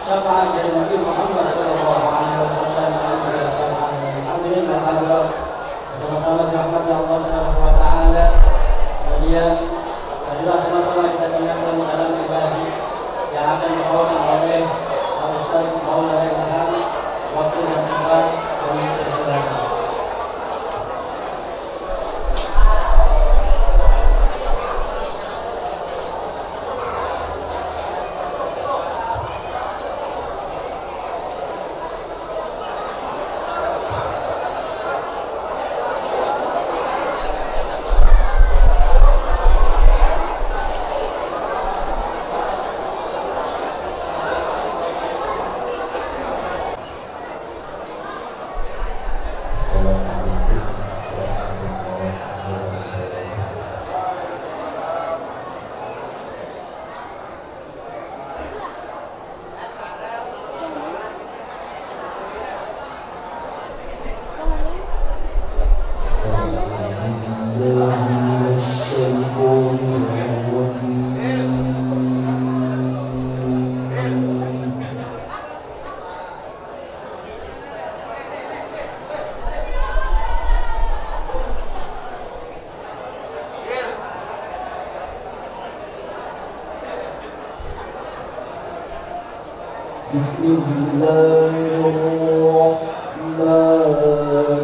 syafaat dari Nabi Muhammad SAW. Alhamdulillah, bersama-sama dirahmati Allah Subhanahu wa taala. Kemudian marilah sama-sama kita tinggalkan dalam ibadah yang akan dibawakan oleh Ustaz Maulana Ilham. Waktu dan tempat kami persilakan. Bismillahirrahmanirrahim.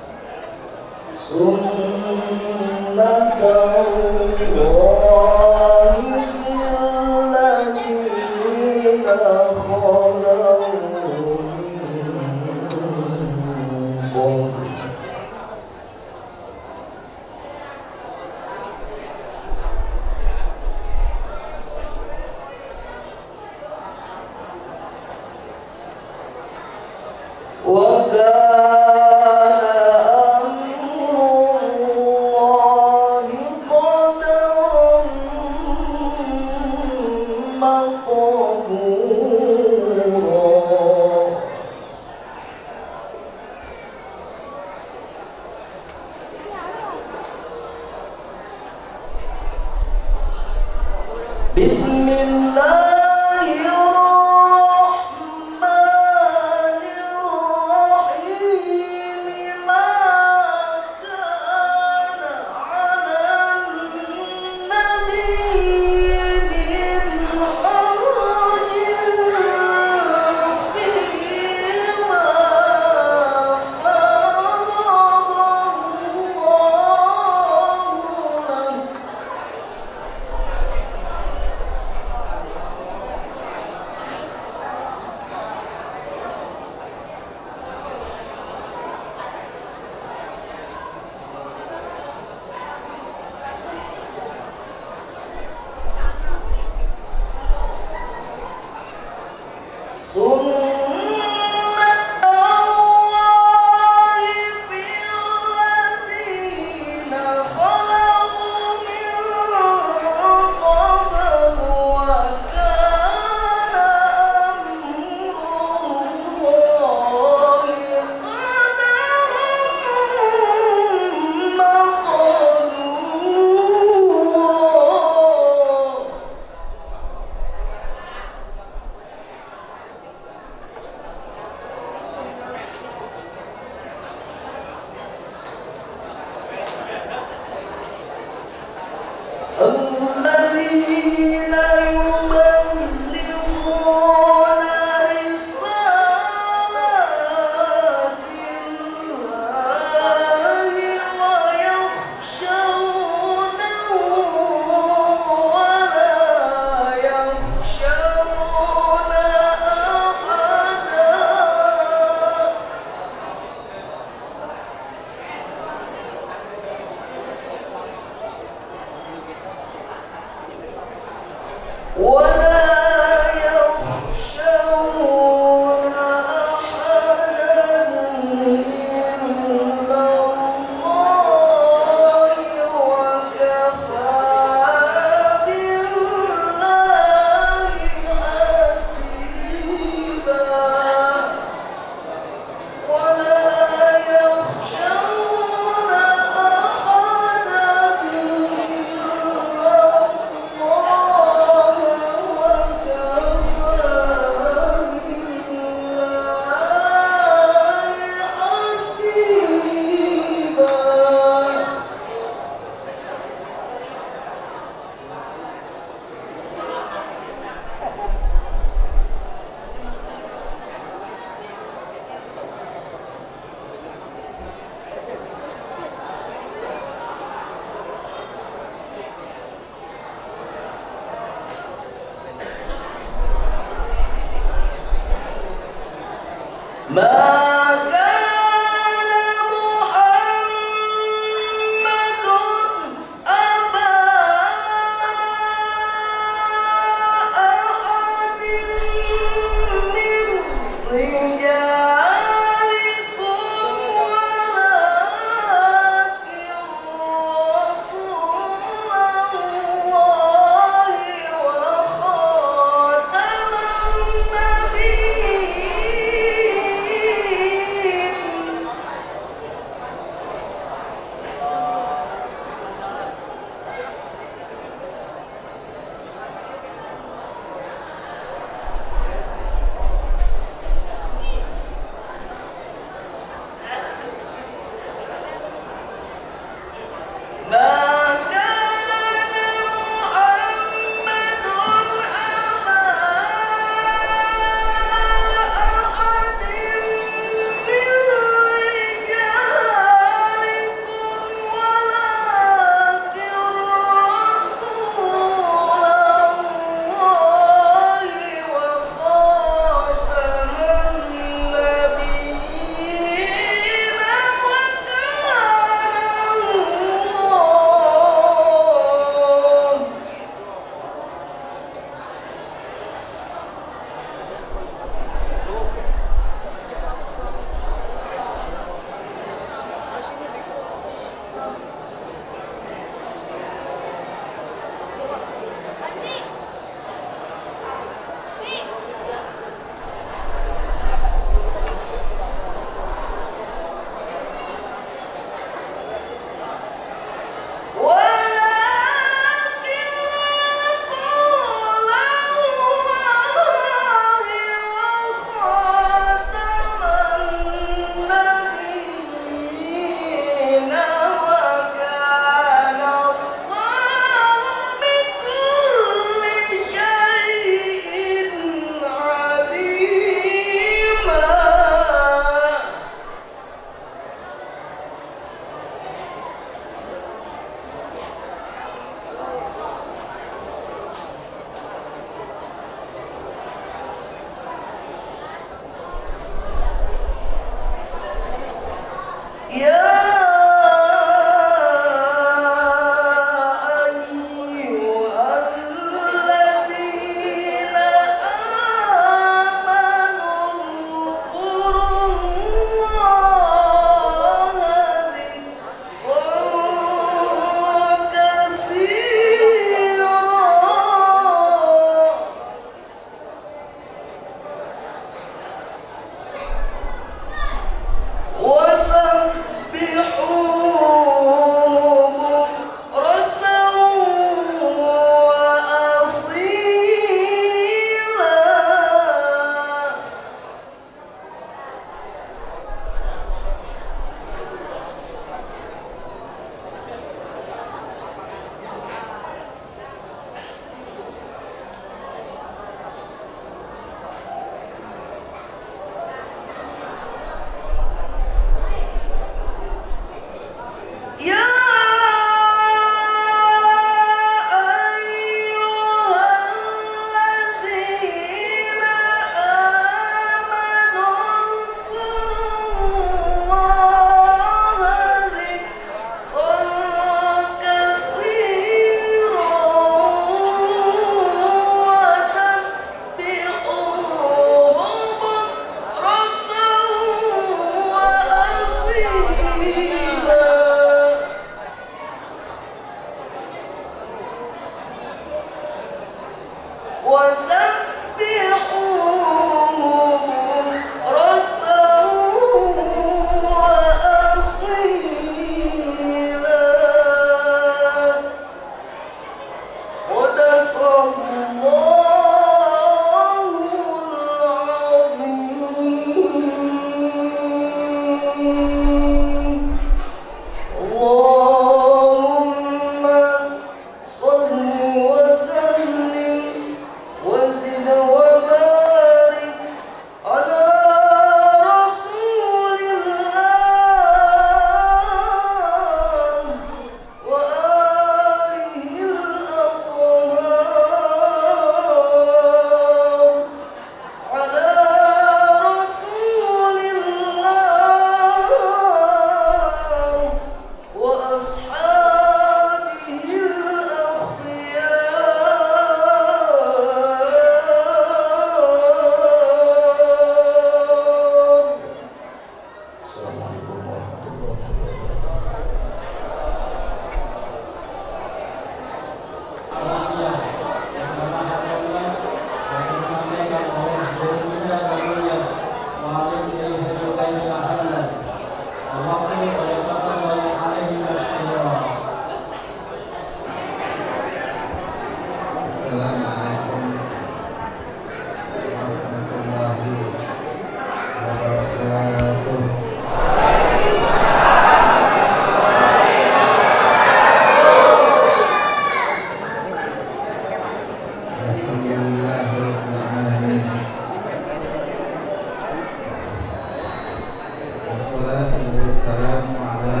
والصلاة والسلام على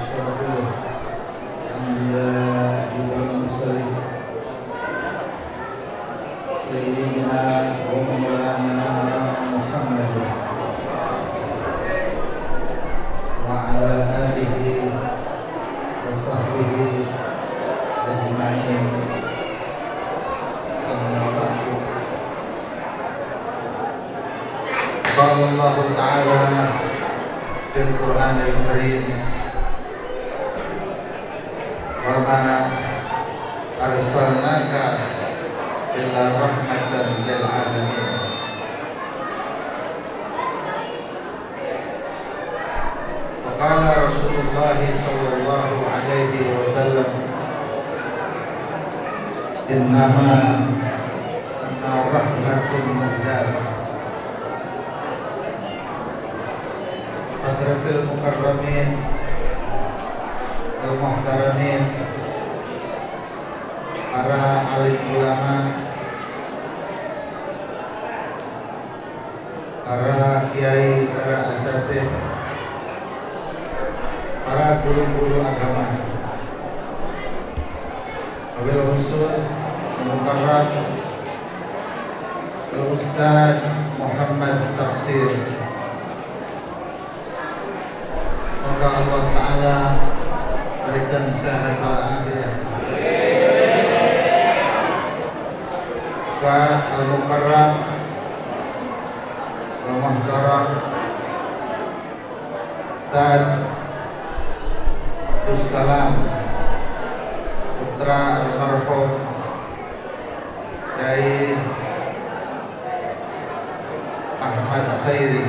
أشرف الأنبياء والمرسلين سيدنا ومولانا محمد وعلى آله وصحبه أجمعين. أما بعد، قال الله تعالى في القرآن الكريم: وما أرسلناك إلا رحمة للعالمين. وقال رسول الله صلى الله عليه وسلم: إنما أنا رحمة مهداة. Hadratil Mukarramin Al-Muhtaramin, para alim ulama, para kiai, para asatidz, para guru-guru agama, wabil khusus Mukarram Al-Ustaz Muhammad Tafsir. Semoga Allah Ta'ala berikan sehat walafiat. Wa Al-Mukarram Al-Muhtaram dan Abdussalam putra almarhum Kiai Ahmad Sairi.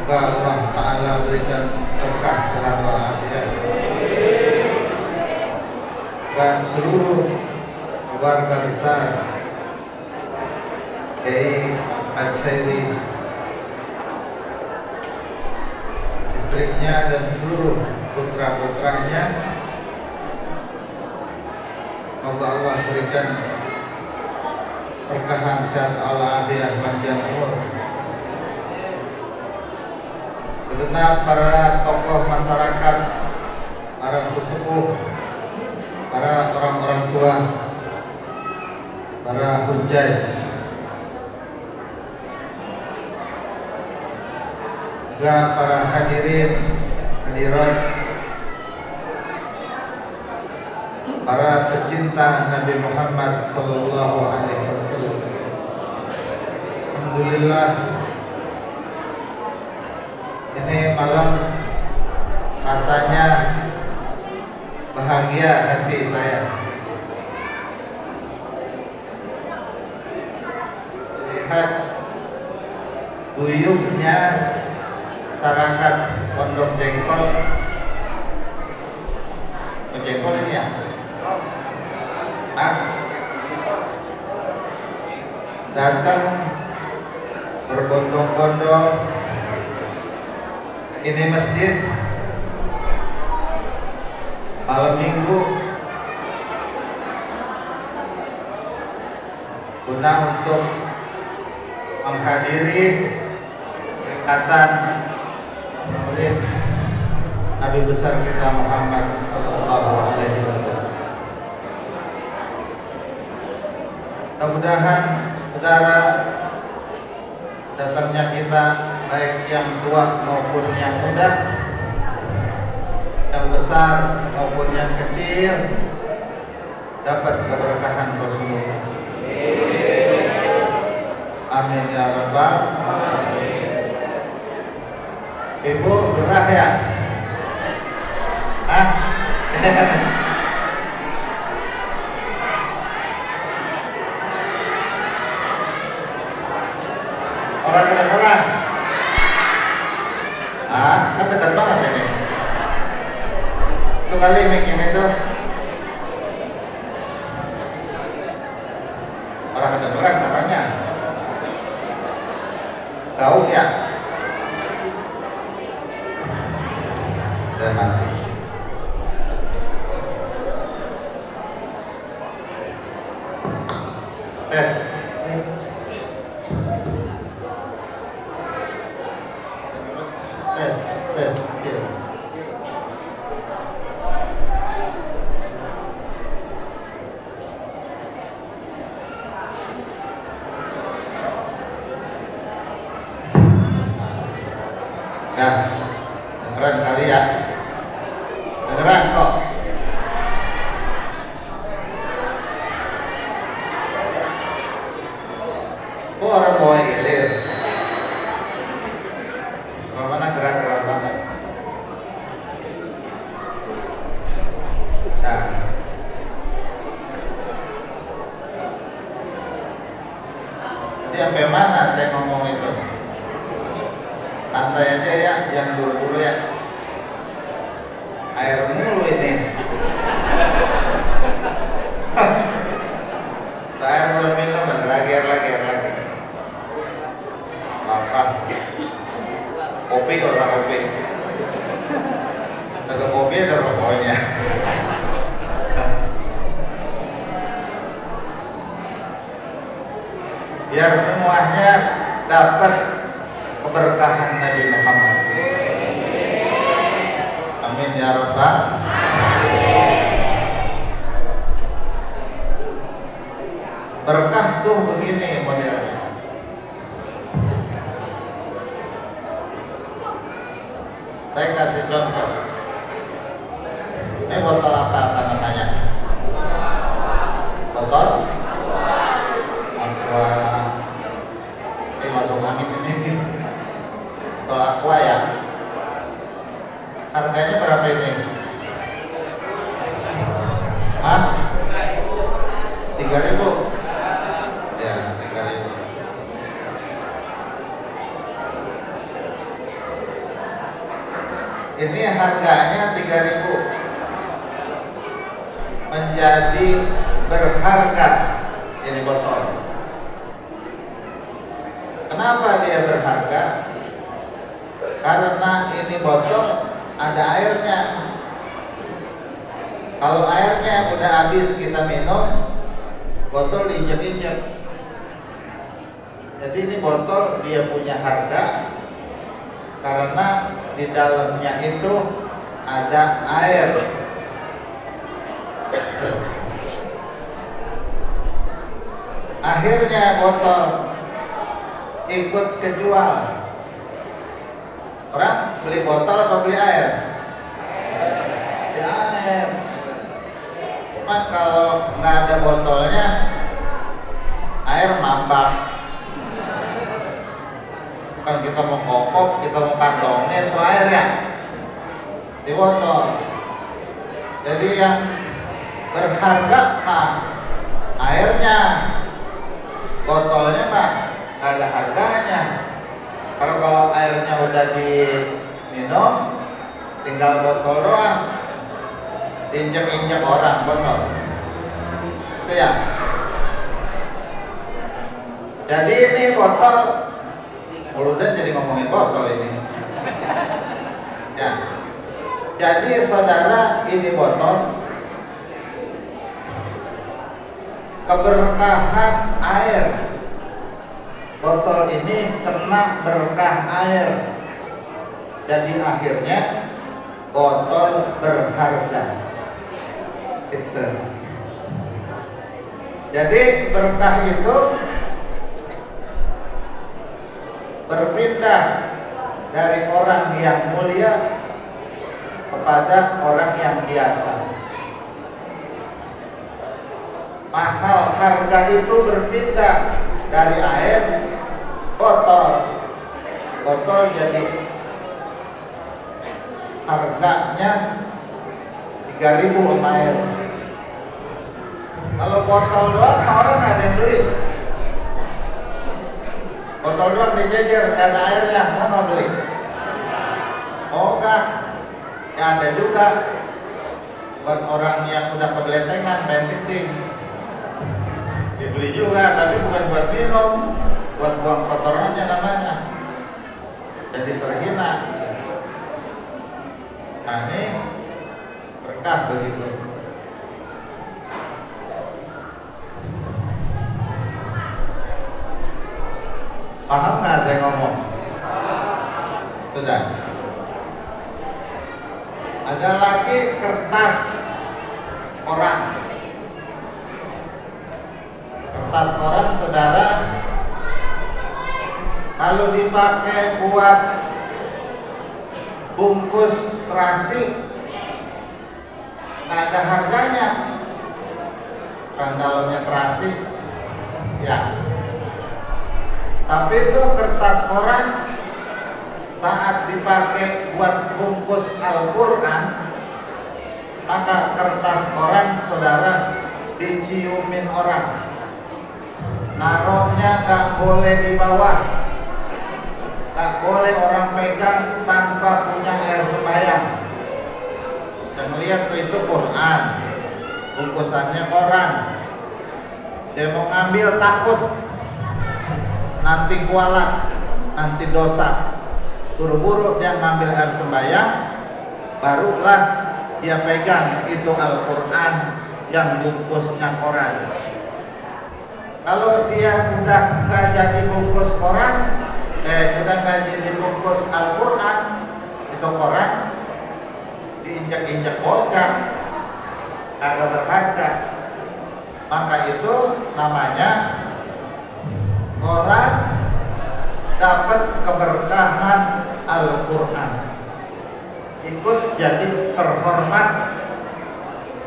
Semoga Allah Ta'ala berikan berkah sehat walafiat dan seluruh keluarga besar Kiai Ahmad Sairi, istrinya dan seluruh putra-putranya. Semoga Allah berikan berkahan sehat walafiat panjang umur. Segenap para tokoh masyarakat, para sesepuh, para orang-orang tua, para hujjaj, juga para hadirin, hadirat, para pecinta Nabi Muhammad Sallallahu Alaihi Wasallam. Alhamdulillah, ini malam rasanya bahagia hati saya lihat guyupnya masyarakat Pondok Jengkol. Jengkol ini ya? Datang berbondong-bondong ini masjid malam minggu guna untuk menghadiri peringatan Maulid Nabi besar kita Muhammad Sallallahu Alaihi Wasallam. Mudah-mudahan saudara, datangnya kita, baik yang tua maupun yang muda, yang besar maupun yang kecil, dapat keberkahan Rasulullah. Amin ya rabbal alamin. Ibu gerah ya? Orang kedengeran? Kan dekat banget ini. Itu kali mic yang itu. Orang kedengeran katanya. Tahu ya? Saya mati. Tes. Tes kecil. Nah, dengeran kali ya. Dengeran kok. Kok orang bawa ilir? Orang mana gerak-gerak banget. Nah, jadi sampai mana saya ngomong itu? Santai aja ya, jangan buru-buru ya. Air mulu ini. Air belum minum, lagi. Apa? Kopi orang kopi. Ada kopi ada rokoknya. Biar semuanya dapat keberkahan Nabi Muhammad. Amin ya rabbal. Berkah tuh begini modelnya. Saya kasih contoh. Ini botol apa namanya? Botol aqua. Ini masuk angin ini. Botol aqua ya. Harganya berapa ini? Hah? 3.000. Ya, 3.000. Ini harganya 3.000. Menjadi berharga ini botol. Kenapa dia berharga? Karena ini botol ada airnya. Kalau airnya udah habis kita minum, botol diinjek-injek. Jadi ini botol dia punya harga karena di dalamnya itu ada air. Akhirnya botol ikut kejual. Orang beli botol apa beli air? Beli air. Cuman kalau nggak ada botolnya, air mambak. Kan kita mau kokok, kita mau kantongin itu air ya di botol. Jadi yang berharga mah airnya, botolnya mah nggak ada harganya. Kalau airnya udah diminum, tinggal botol doang, diinjek-injek orang botol. Itu ya. Jadi ini botol, mulut jadi ngomongin botol ini. Ya. Jadi saudara, ini botol keberkahan air. Botol ini kena berkah air. Jadi akhirnya botol berharga. Itu. Jadi berkah itu berpindah dari orang yang mulia kepada orang yang biasa. Mahal harga itu berpindah dari air botol. Botol jadi harganya 3.000 air. Kalau botol doang orang ada yang beli. Botol doang dijejer, ada airnya, mau beli? Oh enggak. Ya ada juga buat orang yang udah kebeletengan main kencing, dibeli juga, tapi bukan buat minum, buat buang kotorannya namanya. Jadi terhina. Nah ini berkah begitu. Paham nggak saya ngomong? Sudah. Ada lagi kertas koran. Kertas koran, saudara, kalau dipakai buat bungkus terasi nggak ada harganya. Kan dalamnya terasi, ya. Tapi itu kertas koran saat dipakai buat bungkus Al-Quran, maka kertas koran, saudara, diciumin orang. Naruhnya nggak boleh di bawah, nggak boleh orang pegang tanpa punya air sembahyang. Dan melihat itu Quran, bungkusannya koran, dia mau ngambil takut nanti kualat, nanti dosa. Buru-buru dia ngambil air sembahyang, barulah dia pegang itu Al-Quran yang bungkusnya koran. Kalau dia udah nggak jadi bungkus koran, udah nggak jadi bungkus Al-Quran, itu koran diinjak-injak bocah, agak berharga. Maka itu namanya koran dapat keberkahan Al-Quran, ikut jadi terhormat,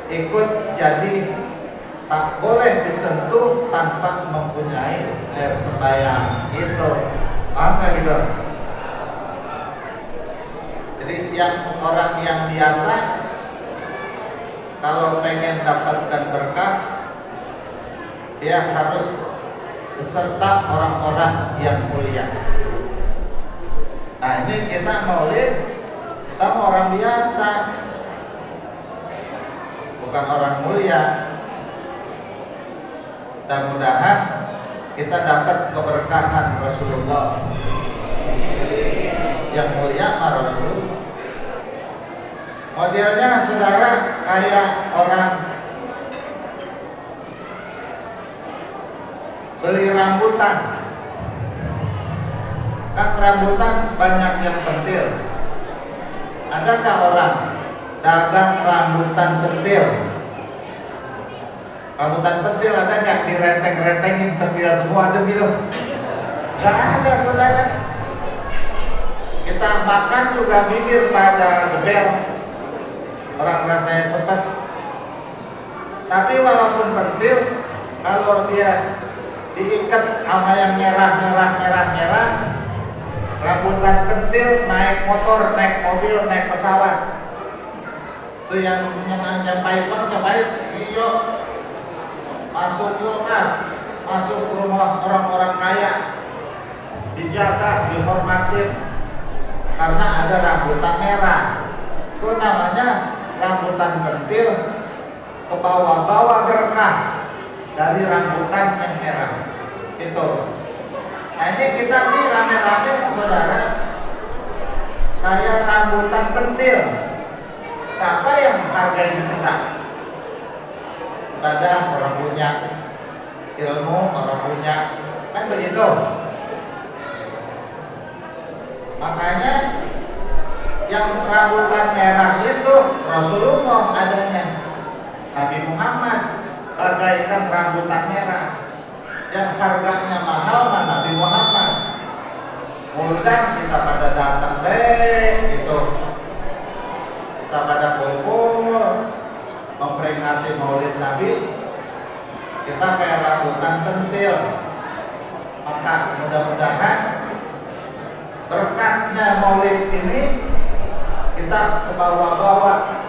ikut jadi tak boleh disentuh tanpa mempunyai air sembahyang. Itu maka gitu. Jadi yang orang yang biasa kalau pengen dapatkan berkah, dia harus beserta orang-orang yang mulia. Nah, ini kita maulid, kita orang biasa, bukan orang mulia. Mudah-mudahan kita dapat keberkahan Rasulullah. Yang mulia mah Rasulullah. Modelnya, saudara, kayak orang beli rambutan. Kan rambutan banyak yang pentil. Adakah orang dagang rambutan pentil? Rambutan pentil ada nggak? Direnteng-rentengin pentil semua, ada gitu? Nggak ada, saudara. Kita makan juga bibir pada gebel, orang rasanya sepet. Tapi walaupun pentil, kalau dia diikat sama yang merah, rambutan pentil, naik motor, naik mobil, naik pesawat. Itu yang pahit banget, pahit. Iyo, masuk kulkas, masuk ke rumah orang-orang kaya, dijaga, dihormatin, karena ada rambutan merah. Itu namanya rambutan pentil, ke bawah-bawah berkah dari rambutan yang merah. Itu. Nah, ini kita nih rame-rame, saudara, kayak rambutan pentil. Siapa yang harganya kita? Ada orang punya ilmu, orang punya, kan begitu. Makanya yang rambutan merah itu Rasulullah adanya. Nabi Muhammad bagaikan rambutan merah. Yang harganya mahal mah Nabi Muhammad. Undang kita pada datang deh gitu. Kita pada kumpul memperingati Maulid Nabi. Kita kayak rambutan pentil. Maka mudah-mudahan berkatnya Maulid ini kita ke bawah-bawah,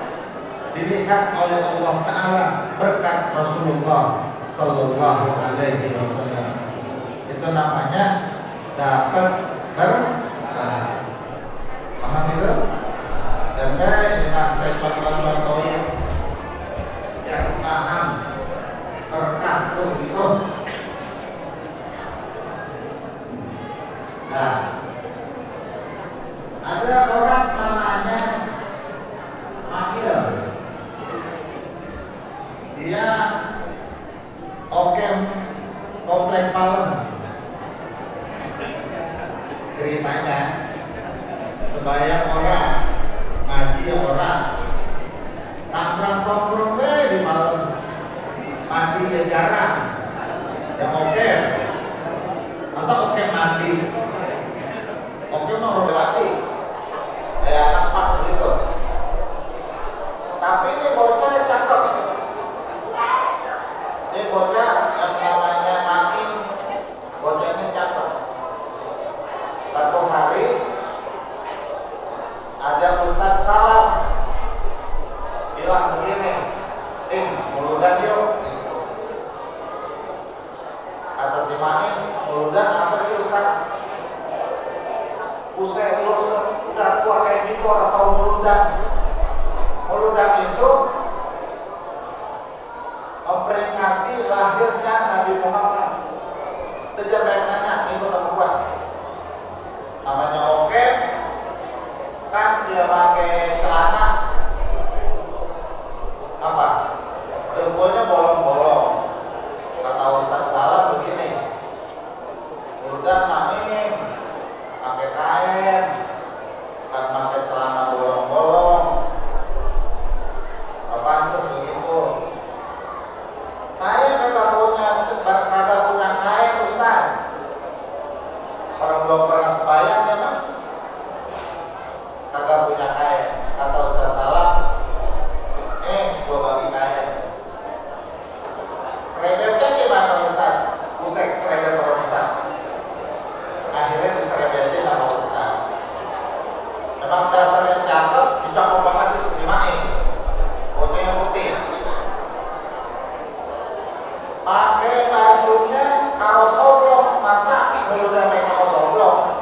dilihat oleh Allah Ta'ala berkat Rasulullah Sallallahu Alaihi Wasallam. Itu namanya dapat berkah. Paham itu? Dan saya contoh-contoh yang paham berkah itu. Nah, ada orang namanya Akil. Dia komplek Palem. Ceritanya, sebayang orang, ngaji orang, jarang. Yang oke, masa oke mati? Oke mau lewati, kayak anak pak gitu. Tapi ini bocah cakep. Ini bocah yang namanya Mati, bocah ini cakep. Satu hari ada Ustadz Salam bilang begini, muludan yuk. Kata si Mani, muludan apa sih Ustadz? Usai lu udah tua kayak gitu orang tahu muludan. Muludan itu memperingati lahirnya Nabi Muhammad. Dia banyak nanya, ikut sama gua. Namanya oke, kan dia pakai celana apa? Dengkulnya bolong-bolong. Kata Ustadz Salam begini, muludan mami pakai kain, kan pakai celana bolong-bolong. Pantes begitu. Saya kagak punya kain Ustaz. Orang belum pernah sembahyang ya Mas. Kagak punya kain. Kata Ustaz Salam, gua bagi kain. Serebetnya gimana Ustaz? Usek serebet orang Ustaz. Akhirnya diserebetin sama Ustaz. Memang dasarnya cakep, dicakep banget itu si Mai. Bocah yang putih, pakai bajunya kaos oblong, masa muludan pakai kaos oblong?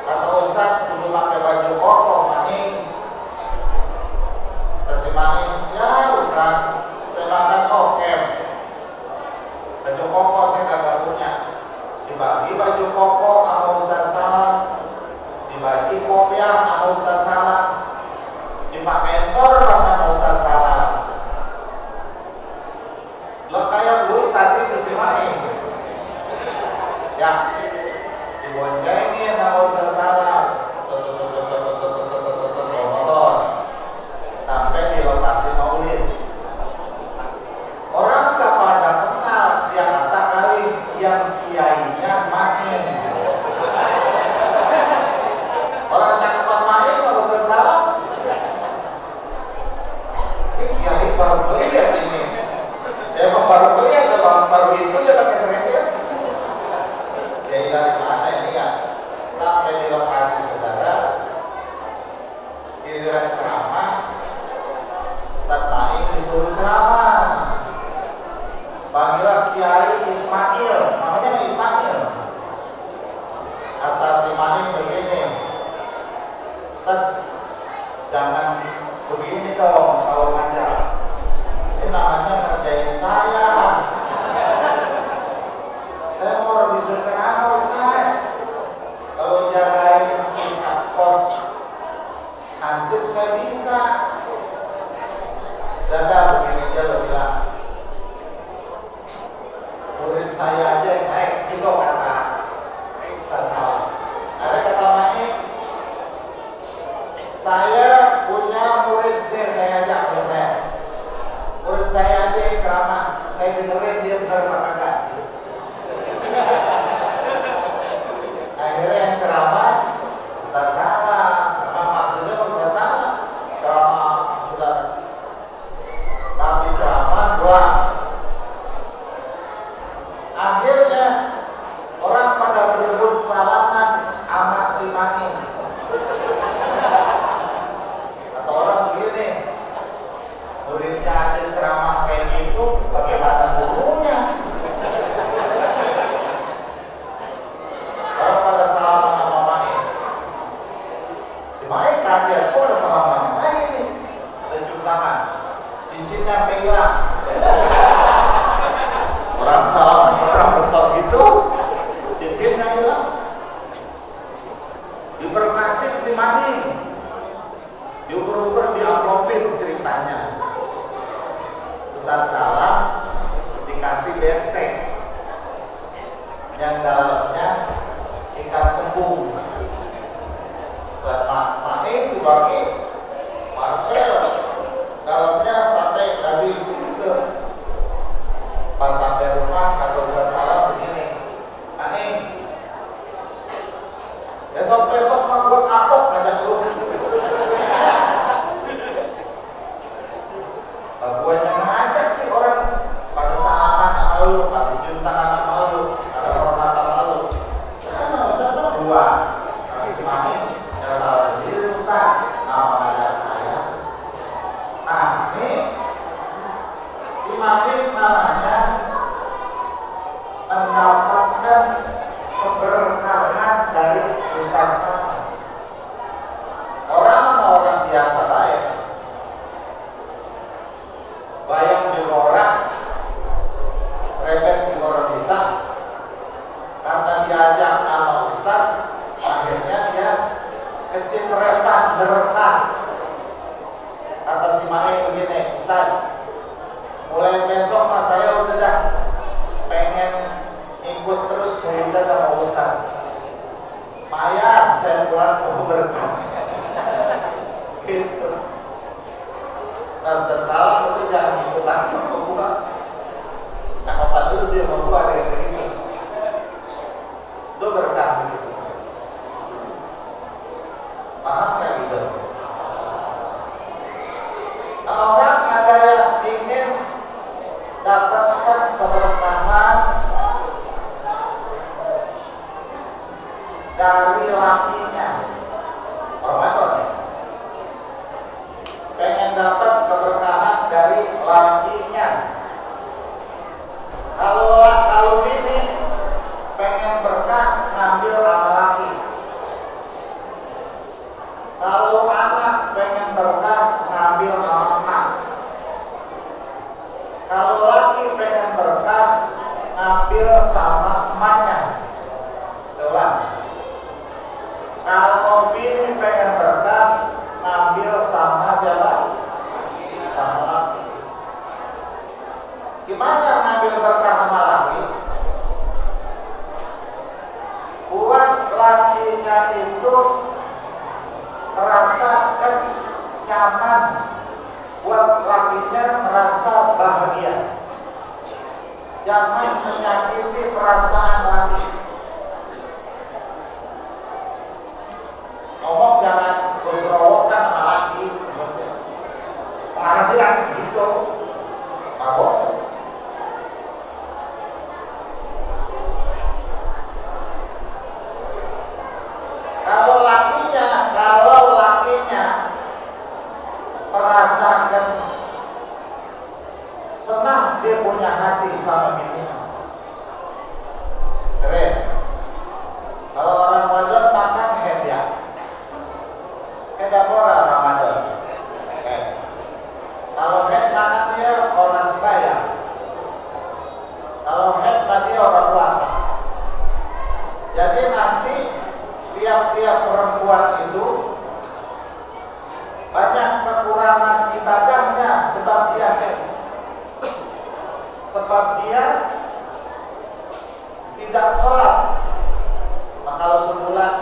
Kata Ustadz dulu pakai baju koko, maning. Terus maning, ya Ustadz, saya makan oke. Baju koko saya kagak punya. Dibagi baju koko sama Ustadz Salam, dibagi kopiah sama Ustadz Salam, dipakai sorban sama Ustadz Salam. Lo kayak Ustadz itu si Mai. Ya, diboncengin sama Ustadz Salam. Motor sampai di lokasi maulid. Orang gak pada kenal, dia kata kali yang kiainya makin. Orang cakepan main kalau Ustadz Salam. Kiai baru lihat ini. Emang baru lihat kalau baru itu dia pakai serempet. Kiai dari mana ini ya? Sampai di lokasi saudara, giliran ceramah, Ustadz Maing disuruh ceramah. Panggillah Kiai Ismail, namanya Ismail. Kata si Maing begini, Ustadz, jangan begini dong kalau ngajar. Ini namanya ngerjain saya. Saya mau bisa ceramah Ustaz. Kalau jagain sisa kos ansip saya bisa. Dadah begini aja lo bilang. Murid saya aja yang naik gitu kata. Kita salah. Ada kata Maik, saya punya murid saya ajak saya. Murid saya aja yang ceramah, saya dengerin dia benar apa kagak. Akhirnya yang ceramah Ustaz Salam. Memang maksudnya Ustaz Salam ceramah sudah kami ceramah doang. Akhirnya orang pada berebut salaman sama si Mani. Atau orang begini, muridnya ada ceramah kayak gitu, bagaimana gurunya? Orang pada salaman sama Mani. Si Mani kaget, kok ada salaman saya ini? Ada cium tangan, cincinnya hilang. Orang salaman orang betul gitu, cincinnya hilang. Diberkatin si Mani. Diukur-ukur diamplopin ceritanya. Ustaz Salam dikasih besek yang dalamnya ikan kembung. Buat main dibagi parcel, dalamnya pakai daging gitu. ustaz sama. Orang sama orang biasa lain. Bayang juga orang, rebet juga orang bisa. Karena diajak sama ustaz, akhirnya dia kecipretan, derhaka. Kata si Mae begini, ustaz, mulai besok mas saya udah dah pengen ikut terus mudah sama ustaz. Maya, saya pulang mau berkah. Gitu. Nah, salah itu jangan ikut lagi sama gua. Cakapan dulu sih sama gua ada yang kayak gitu. Itu berkah gitu. Paham nggak gitu? Nah, orang ada yang ingin dapatkan keberkahan dari lakinya, Ramadan, pengen dapat keberkahan dari lakinya. Kalau ini pengen berkah ngambil sama laki. Kalau anak pengen berkah ngambil sama anak. Kalau laki pengen berkah ngambil sama emaknya. Coba. Kalau bini pengen berkah ngambil sama siapa? Sama laki. Gimana ngambil berkah sama laki? Buat lakinya itu merasakan nyaman, buat lakinya merasa bahagia. Jangan menyakiti perasaan laki. Ngomong jangan bergerowokan sama laki. Makasih laki gitu. Mabok. Kalau lakinya merasakan senang dia punya hati sama bininya. Keren. Kalau orang Ramadan makan hadiah. Hadiah orang Ramadan. Kalau head makan dia orang sebaya. Kalau head tadi orang puasa. Jadi nanti tiap-tiap perempuan itu banyak kekurangan ibadahnya sebab dia head. Sebab dia tidak sholat. Nah, kalau sebulan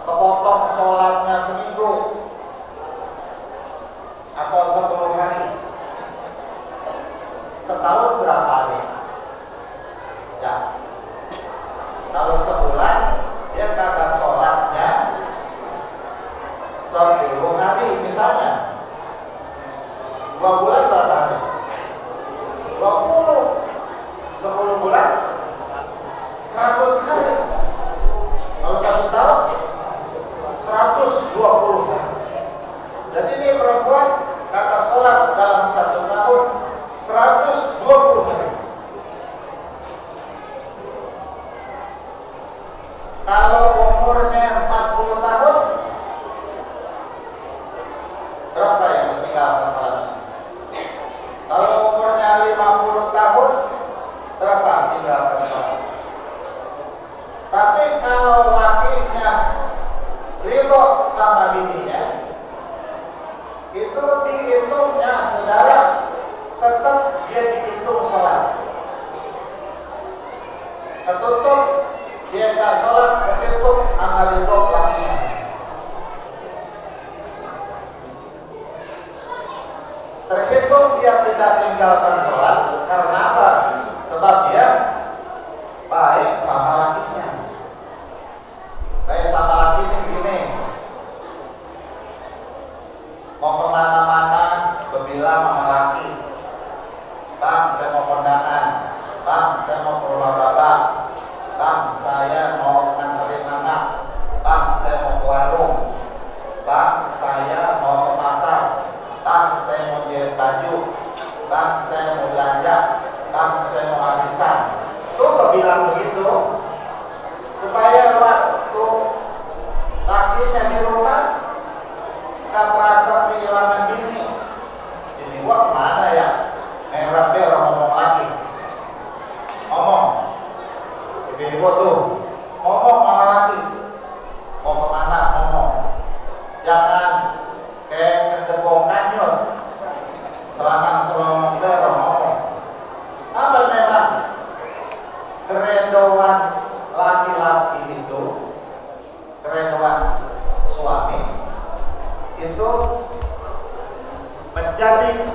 kepotong sholatnya seminggu atau 10 hari, setahun berapa hari? Ya, kalau sebulan dia kagak sholatnya 10 hari misalnya, 2 bulan berapa hari? 20. 10 bulan 100 hari. Kalau 1 tahun 120 hari. Jadi ini perempuan kata sholat dalam 1 tahun 120 hari. Kalau umurnya 40 tahun berapa yang meninggalkan sholat? Kalau umurnya 50 tahun berapa tinggalkan sholat? Tapi kalau lakinya ridho sama bininya, itu dihitungnya saudara, tetap dia dihitung sholat. Ketutup dia nggak sholat, ketutup amal ridho lakinya. Terhitung dia tidak tinggalkan sholat karena apa? Sebab dia baik sama lakinya. Baik sama lakinya begini, mau kemana-mana berbilang sama laki, bang saya mau kondangan, bang saya mau ke rumah bapak, bang saya mau nganterin anak, bang saya mau ke warung, bang saya mau ke pasar, bang saya mau jahit baju, bang saya mau belanja, bang saya mau arisan. Tuh bilang begitu supaya waktu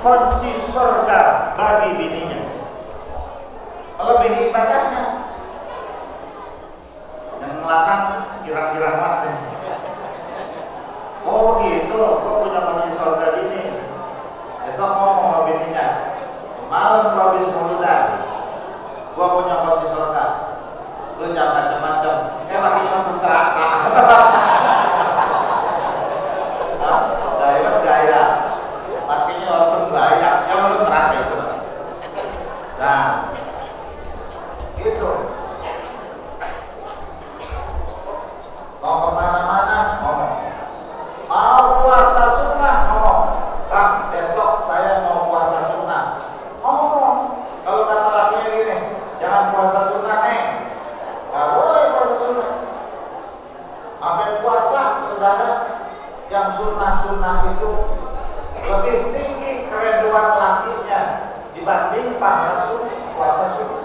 kunci surga bagi bininya. Lebih ibadahnya. Yang ngelakang girang-girang mati. Oh begitu, kok punya kunci surga ini. Besok ngomong sama bininya, malam gua habis muludan, gua punya kunci surga. Lu jangan macam-macam. Kayak lakinya langsung teraka. Gaya. Lakinya langsung bayar. Ya langsung teraka itu. Nah, gitu. Mau kemana-mana ngomong. Mau puasa sunnah ngomong. Bang, besok saya mau puasa sunnah. Ngomong. Kalau kata lakinya gini, jangan puasa sunnah nih. Gak boleh puasa sunnah. Sampai puasa, saudara, yang sunnah-sunnah itu lebih tinggi kerinduan lakinya dibanding pahala puasa sunnah.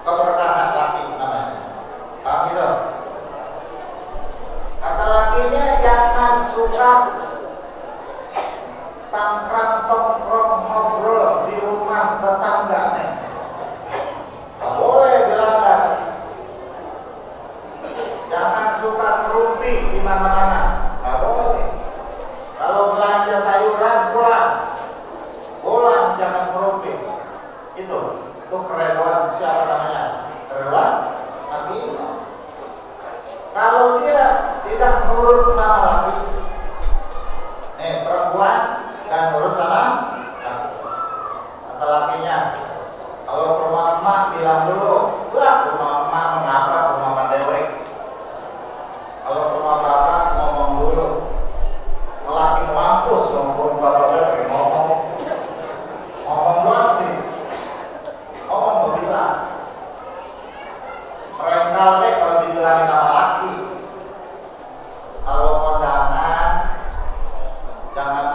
Keberkahan laki namanya. Paham gitu? Kata lakinya jangan suka tongkrong ngobrol di rumah tetangga nih. Gak boleh dilanggar. Jangan suka ngerumpi di mana-mana. Gak boleh. Kalau belanja sayuran pulang jangan ngerumpi. Itu keredoan siapa namanya? Keredoan laki. Kalau dia tidak nurut sama laki, perempuan dan nurut sama laki. Kata lakinya, kalau rumah emak bilang dulu, lah rumah emak mengapa rumah mandewek. Kalau rumah bapak ngomong dulu, laki mampus ngomong bapak ngomong doang sih. Oh, bilang rental deh kalau dibilangin sama laki. Kalau kondangan jangan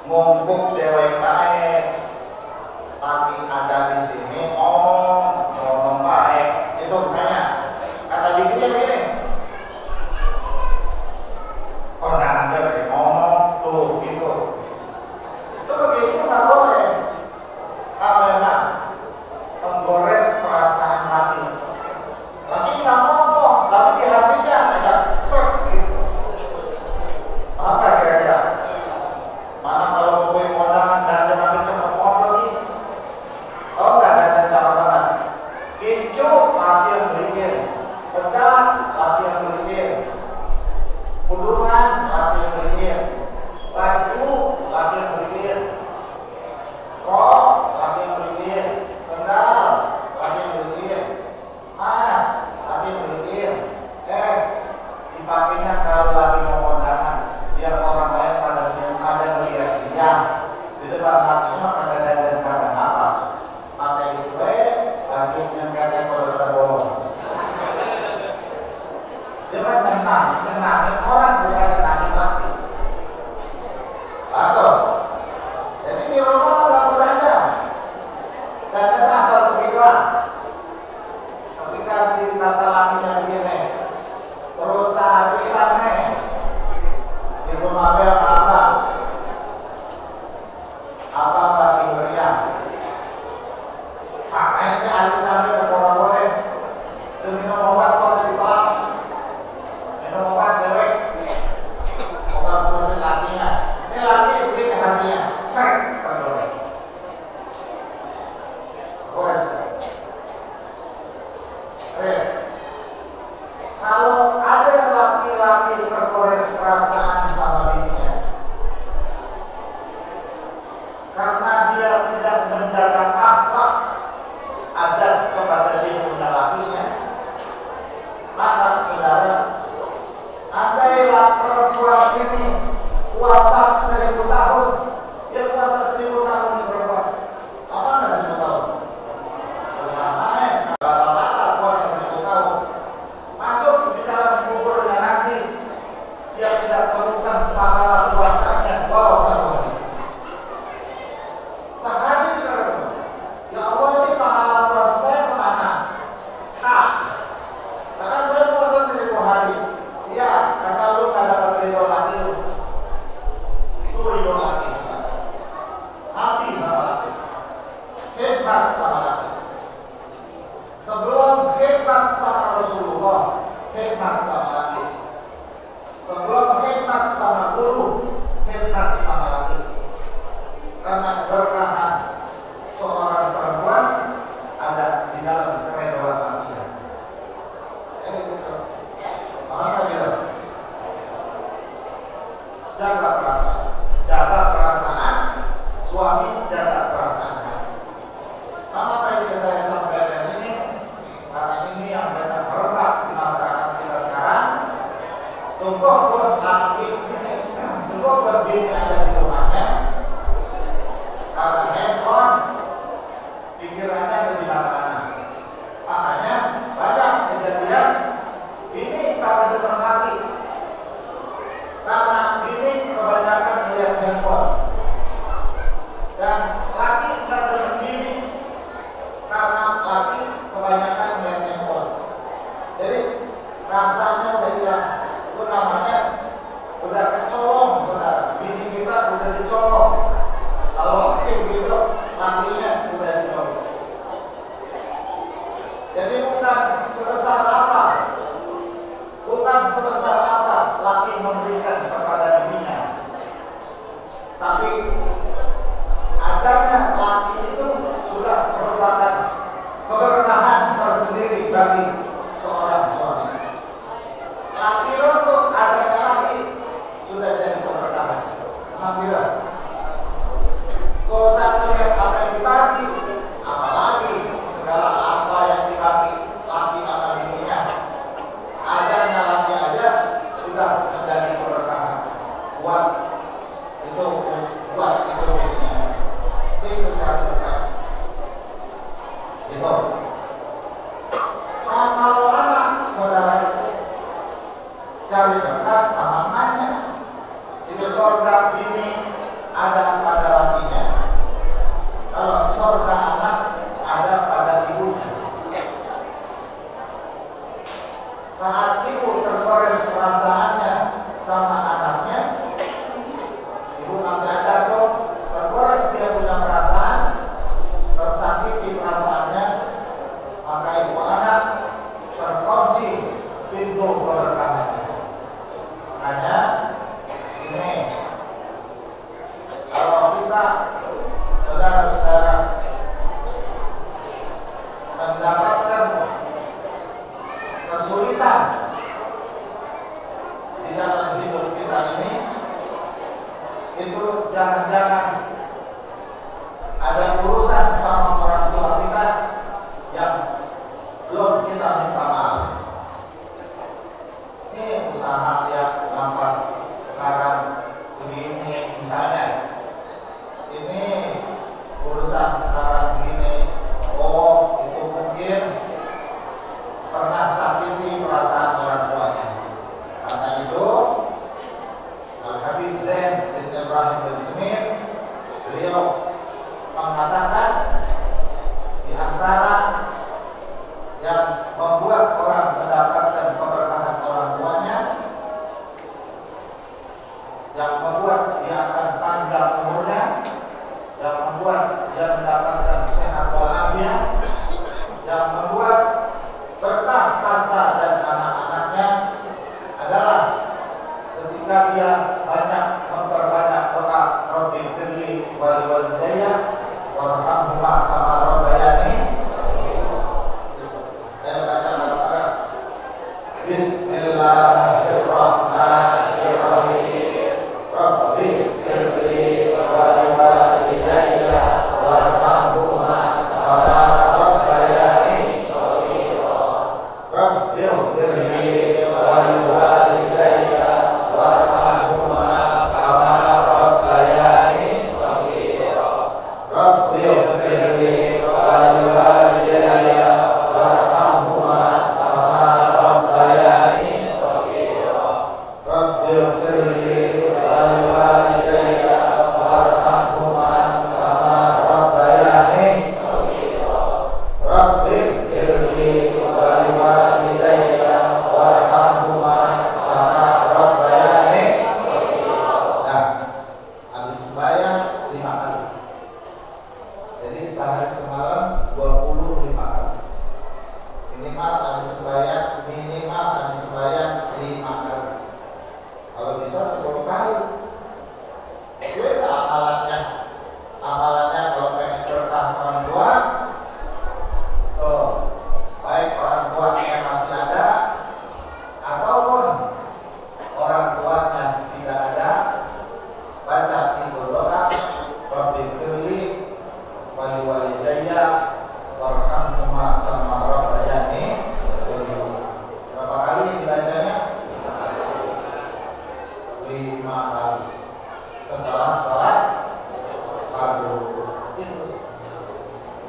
ngumpuk dewek baik. Laki ada di sini, ngomong baik. Itu misalnya kata bibinya begini. Kondangan deh ngomong tuh gitu. Itu begitu nggak boleh. Kalau enak menggores perasaan laki. Laki nggak ngomong, tapi di hatinya ada serk gitu. Apa kira-kira? Mana kalau mau kondangan dan ada cepet lagi? Oh nggak ada cara banget. Kincu laki yang berizin, pegang laki yang berizin, kudungan laki yang berizin, baju laki yang berizin. Rok, laki yang berizin, sendal, laki yang berizin, tas, laki yang berizin. Dipakainya kalau lagi mau kondangan, biar orang lain pada melihat dia. Di depan laki mah kadang-kadang apa? Pakai itu, baju yang kadang kalau ada bolong. Dia kan tenangin orang bukan tenangin laki. Atau jadi di rumah nggak boleh ada. Dan ada asal pikiran. Ketika ditata lakinya begini, terus arisannya di rumah apa bagi meriah. Makanya si arisannya berkorban boleh. Minum obat kalau ditolak, minum obat dewek, obat ngurusin lakinya. Ini laki begini hatinya, tergores. Kalau ada laki-laki tergores perasaan sama bininya, hebat sama laki. Sebelum hebat sama Rasulullah, hebat sama laki. Sebelum hebat sama guru, hebat sama laki. Karena berkahan seorang perempuan ada di dalam keredoan laki. Mana dia? Jaga perasaan suami, jaga perasaan. Kenapa ini saya sampaikan ini? Karena ini yang banyak merebak di masyarakat kita sekarang. Tunggu laki ini, tunggu berbeda ada di rumahnya. Karena handphone, pikirannya ada di mana-mana. Makanya banyak kejadian ini karena depan laki. Karena ini kebanyakan melihat handphone. Dan laki tidak berdiri karena laki kebanyakan melihat handphone. Jadi rasanya udah hilang. Itu namanya udah kecolong, saudara. Bini kita udah dicolong. Kalau laki begitu, lakinya udah dicolong. Jadi bukan sebesar apa, laki memberikan kepada dirinya, tapi adanya laki itu sudah merupakan keberkahan tersendiri bagi seorang suami. Laki untuk adanya laki sudah jadi keberkahan. Alhamdulillah. Kalau saya melihat apa yang dibagi, apalagi segala apa yang dibagi laki sama bininya, adanya laki aja sudah menjadi keberkahan. Buat itu bininya. Itu cari berkah. Itu. Nah, kalau anak saudara itu cari berkah sama emaknya. Itu surga bini ada pada lakinya. Kalau surga anak ada pada ibunya. Saat ibu tergores perasaannya sama anaknya, ibu masih ada tuh tergores dia punya perasaan, tersakiti perasaannya,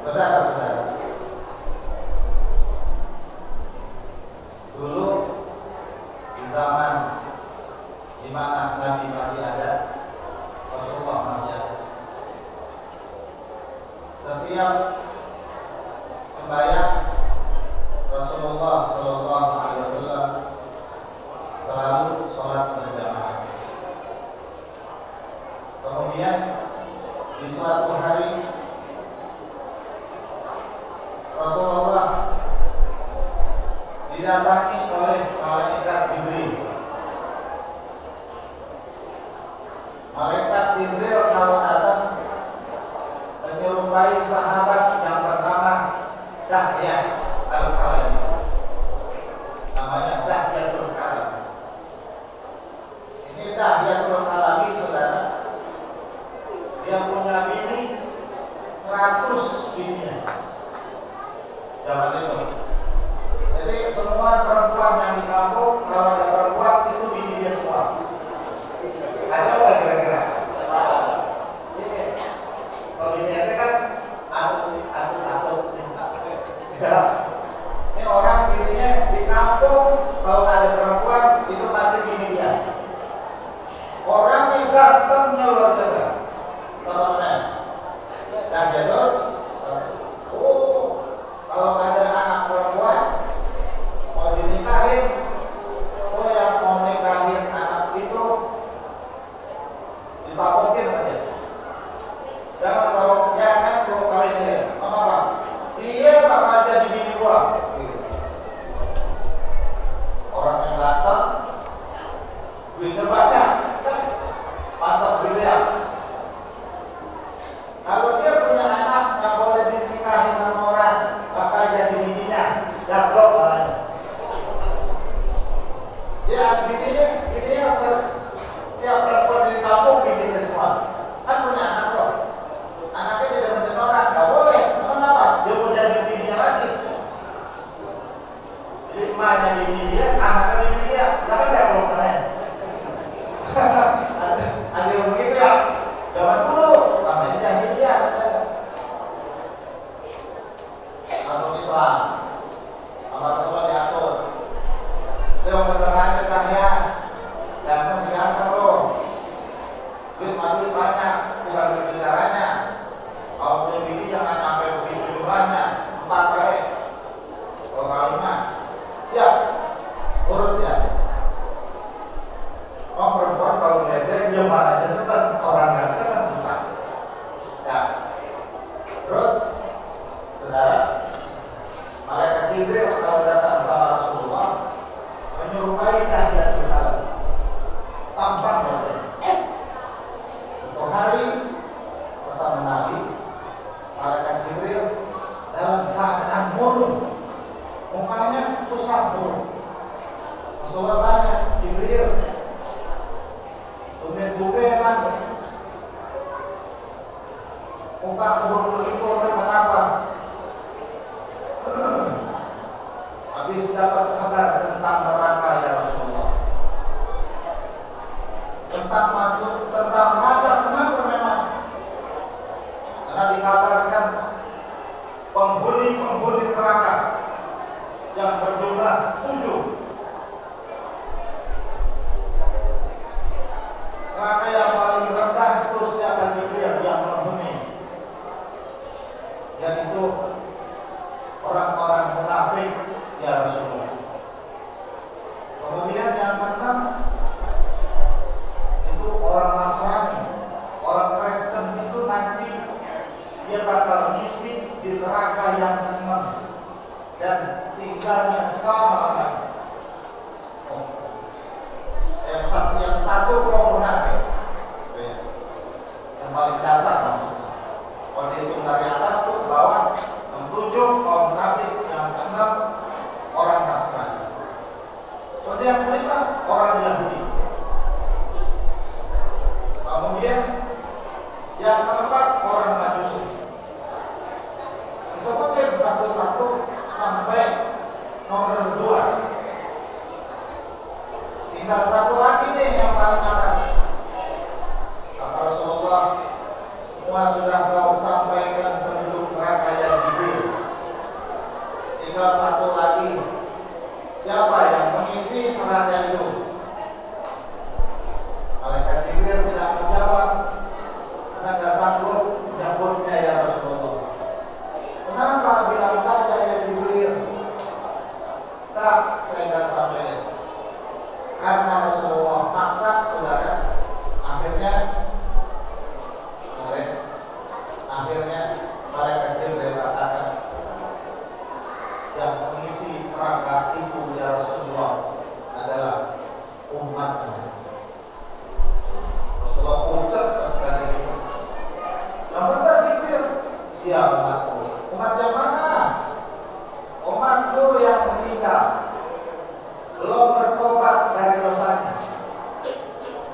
Saudara-saudara, dulu di zaman di mana Nabi masih ada, Rasulullah masih ada, setiap sembahyang Rasulullah Shallallahu Alaihi Wasallam selalu sholat berjamaah. Kemudian di suatu hari Rasulullah didatangi oleh malaikat Jibril. Malaikat Jibril kalau datang menyerupai sahabat yang bernama Dahya Al-Kalbi. Namanya Dahyatul Kalbi. Ini Dahyatul Kalbi, saudara. Dia punya bini 100 bininya zaman itu. Jadi semua perempuan yang di kampung, kalau ada perempuan itu bini dia semua. Ada nggak kira-kira? Kalau bini itu kan aku. Ya. Ini orang bininya di kampung, kalau ada perempuan itu pasti bini dia. Orang yang gantengnya luar biasa. Sama dan jatuh. Kalau ada anak perempuan mau dinikahin, yang mau nikahin anak itu ditakutin aja. Jangan kalau kawin dia, apa? Dia bakal jadi bini gua. Orang yang datang, duitnya banyak, mantap dia. Kalau dia punya anak nggak boleh dinikahin sama orang, bakal jadi bininya, gablok namanya. Dia bininya setiap perempuan di kampung bininya semua. Kan punya anak loh. Anaknya tidak menjadi orang, nggak boleh. Kenapa? Dia mau jadi bininya lagi. Jadi emaknya bini dia, anaknya bini dia, tapi nggak boleh keren. Ada yang begitu ya. Zaman dulu, namanya jahiliyah. Masuk Islam, sama Rasulullah diatur. Dia mempertahankan kaya, dan masih ganteng loh. Duit banyak, bukan duit negaranya. Kalau punya bini jangan sampai begitu jumlahnya, 4 kali. Kalau kawinnya, siap, urut ya. Oh perempuan kalau belajar dia mana aja kan orang ganteng kan susah. Ya. Terus, saudara, malaikat Jibril kalau datang sama Rasulullah menyerupai Dahyatul Kalbi. Tampak ya. Suatu hari pertama Nabi, malaikat Jibril dalam keadaan murung, mukanya pusat murung. Rasulullah tanya, Jibril, tumben-tumbenan muka burung begitu, kenapa? Habis dapat kabar tentang neraka ya Rasulullah, tentang neraka. Kenapa memang? Karena dikabarkan penghuni neraka yang berjumlah 7. Neraka yang paling rendah itu siapa yang menghuni? Yaitu orang-orang munafik ya Rasulullah. Kemudian yang keenam itu orang Nasrani, orang Kristen itu nanti dia bakal ngisi di neraka yang keenam dan tinggalnya selama-lamanya. Yang satu kelompok munafik, yang paling dasar maksudnya. Kalau dihitung dari atas tuh ke bawah, 7 kaum munafik, yang ke-6 orang Nasrani. Kemudian yang kelima orang Yahudi. Kemudian yang keempat orang Majusi. Disebutkan satu-satu sampai nomor 2. Tinggal satu lagi nih yang paling atas. Kata Rasulullah, semua sudah kau sampaikan penduduk neraka yang Tinggal satu lagi. Siapa yang mengisi perhatian itu? Malaikat Jibril tidak menjawab karena tidak sanggup menyambutnya ya Rasulullah. Kenapa bilang saja ya Jibril? Tak, saya tidak sampai. Karena Rasulullah maksa, saudara. Akhirnya malaikat Jibril katakan, yang mengisi kerangka itu ya Rasulullah adalah umatnya. Rasulullah ucap sekali itu. Yang benar Jibril, dia umatku. Umat yang mana? Umatku yang meninggal, belum bertobat dari dosanya.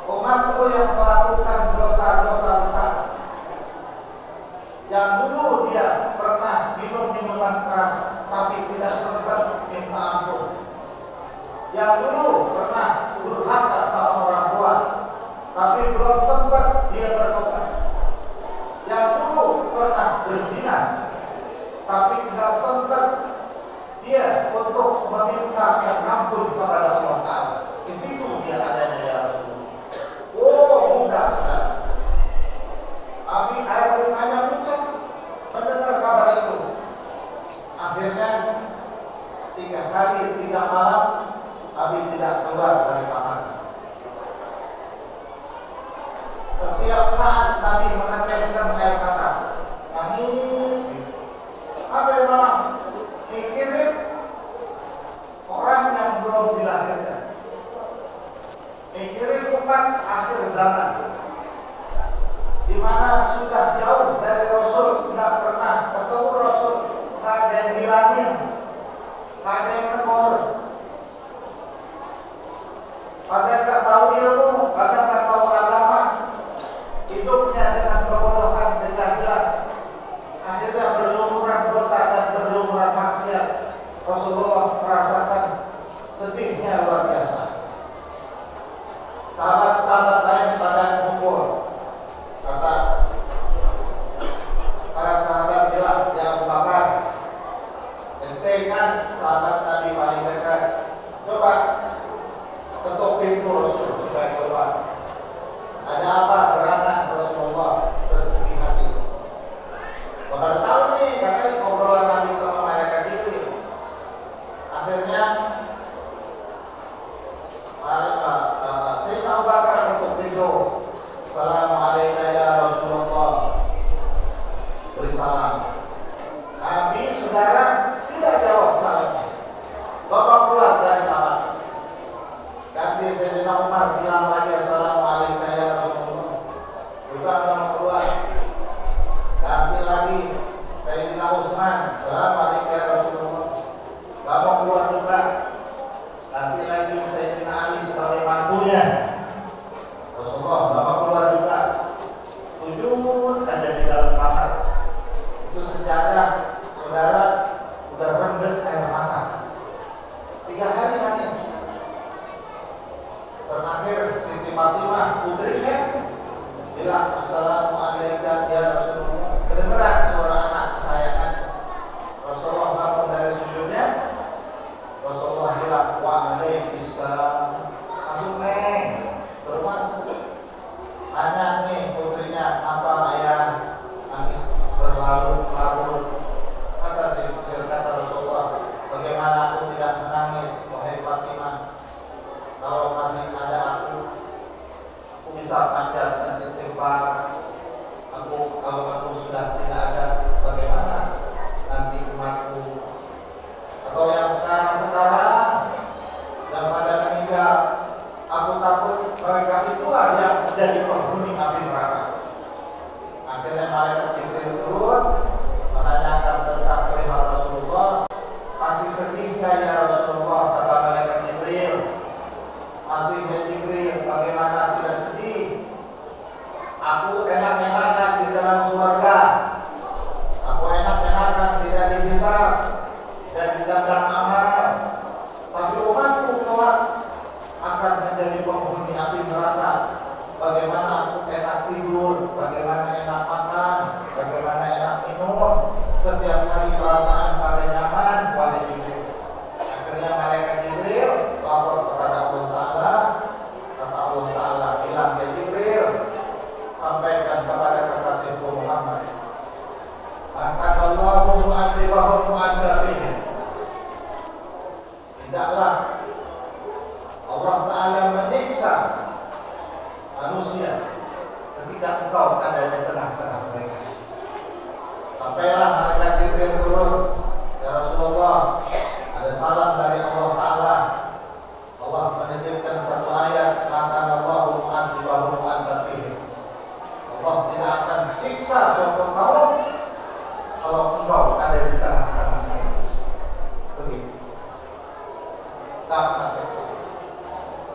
Umatku yang melakukan dosa-dosa besar. Yang dulu dia pernah minum minuman keras tapi tidak sempat minta ampun. Yang dulu pernah durhaka sama orang tua tapi belum sempat dia bertobat. Yang dulu pernah berzina tapi tidak sempat dia untuk meminta ampun kepada Allah Ta'ala. Di situ dia adanya ya Rasulullah. Oh, mudah. Tapi air bertanya muncul mendengar kabar itu. Akhirnya 3 hari 3 malam Abi tidak keluar dari kamar. Setiap saat Nabi meneteskan air mata, nangis. Apa yang malam? Mikirin orang yang belum dilahirkan. Mikirin umat akhir zaman, di mana sudah jauh dari Rasul, tidak pernah ketemu Rasul, tidak ada yang bilangin, tidak ada yang tegur. Pada tak tahu ilmu, pada tak tahu agama, hidupnya dengan kebodohan dan kejahilan. Akhirnya berlumuran dosa dan berlumuran maksiat. Rasulullah merasakan sedihnya luar biasa. Sahabat-sahabat lain pada kumpul. Kata para sahabat bilang, ya Abu Bakar, ente kan sahabat Nabi paling dekat, coba ketuk pintu Rasul supaya keluar. Ada apa gerangan Rasulullah bersedih hati? Bapak tahu nih, karena obrolan Nabi sama malaikat Jibril. Akhirnya Sayyidina Abu Bakar ketuk pintu. Assalamualaikum ya Rasulullah. Beri salam. Nabi saudara tidak jawab salamnya. Bapak keluar dari kamar. Ganti Sayyidina Umar bilang lagi Assalamualaikum ya Rasulullah. Juga kamu keluar. Ganti lagi Sayyidina Utsman. Assalamualaikum ya Rasulullah. Kamu keluar juga. Ganti lagi Sayyidina Ali sebagai mantunya. Rasulullah, bapak keluar juga. 7 ada di dalam kamar. Itu sejarah saudara sudah rembes air mata. 3 hari nangis. Terakhir Siti Fatimah putrinya bilang Assalamualaikum ya Rasulullah. Kedengeran suara anak kesayangan. Rasulullah bangun dari sujudnya. Rasulullah bilang waalaikumsalam. Masuk neng. Termasuk tanya nih putrinya, apa ayah nangis berlarut-larut? Kata Rasulullah, bagaimana aku tidak menangis, wahai Fatimah? Kalau masih ada aku bisa panjatkan istighfar. Kalau aku sudah tidak ada, bagaimana nanti umatku? Atau yang sekarang yang pada meninggal, aku takut mereka itulah yang menjadi penghuni api neraka. Akhirnya malaikat Jibril turun menanyakan tentang perihal Rasulullah. Masih sedihkah ya Rasulullah? Kata malaikat Jibril. Masih ya Jibril, bagaimana tidak sedih? Aku enak-enakan di dalam surga. Aku enak-enakan tidak dihisab dan tidak amal. Tapi umatku kelak akan menjadi penghuni api neraka. Bagaimana aku enak tidur, bagaimana enak makan, bagaimana enak minum. Setiap hari perasaan pada nyaman, wahai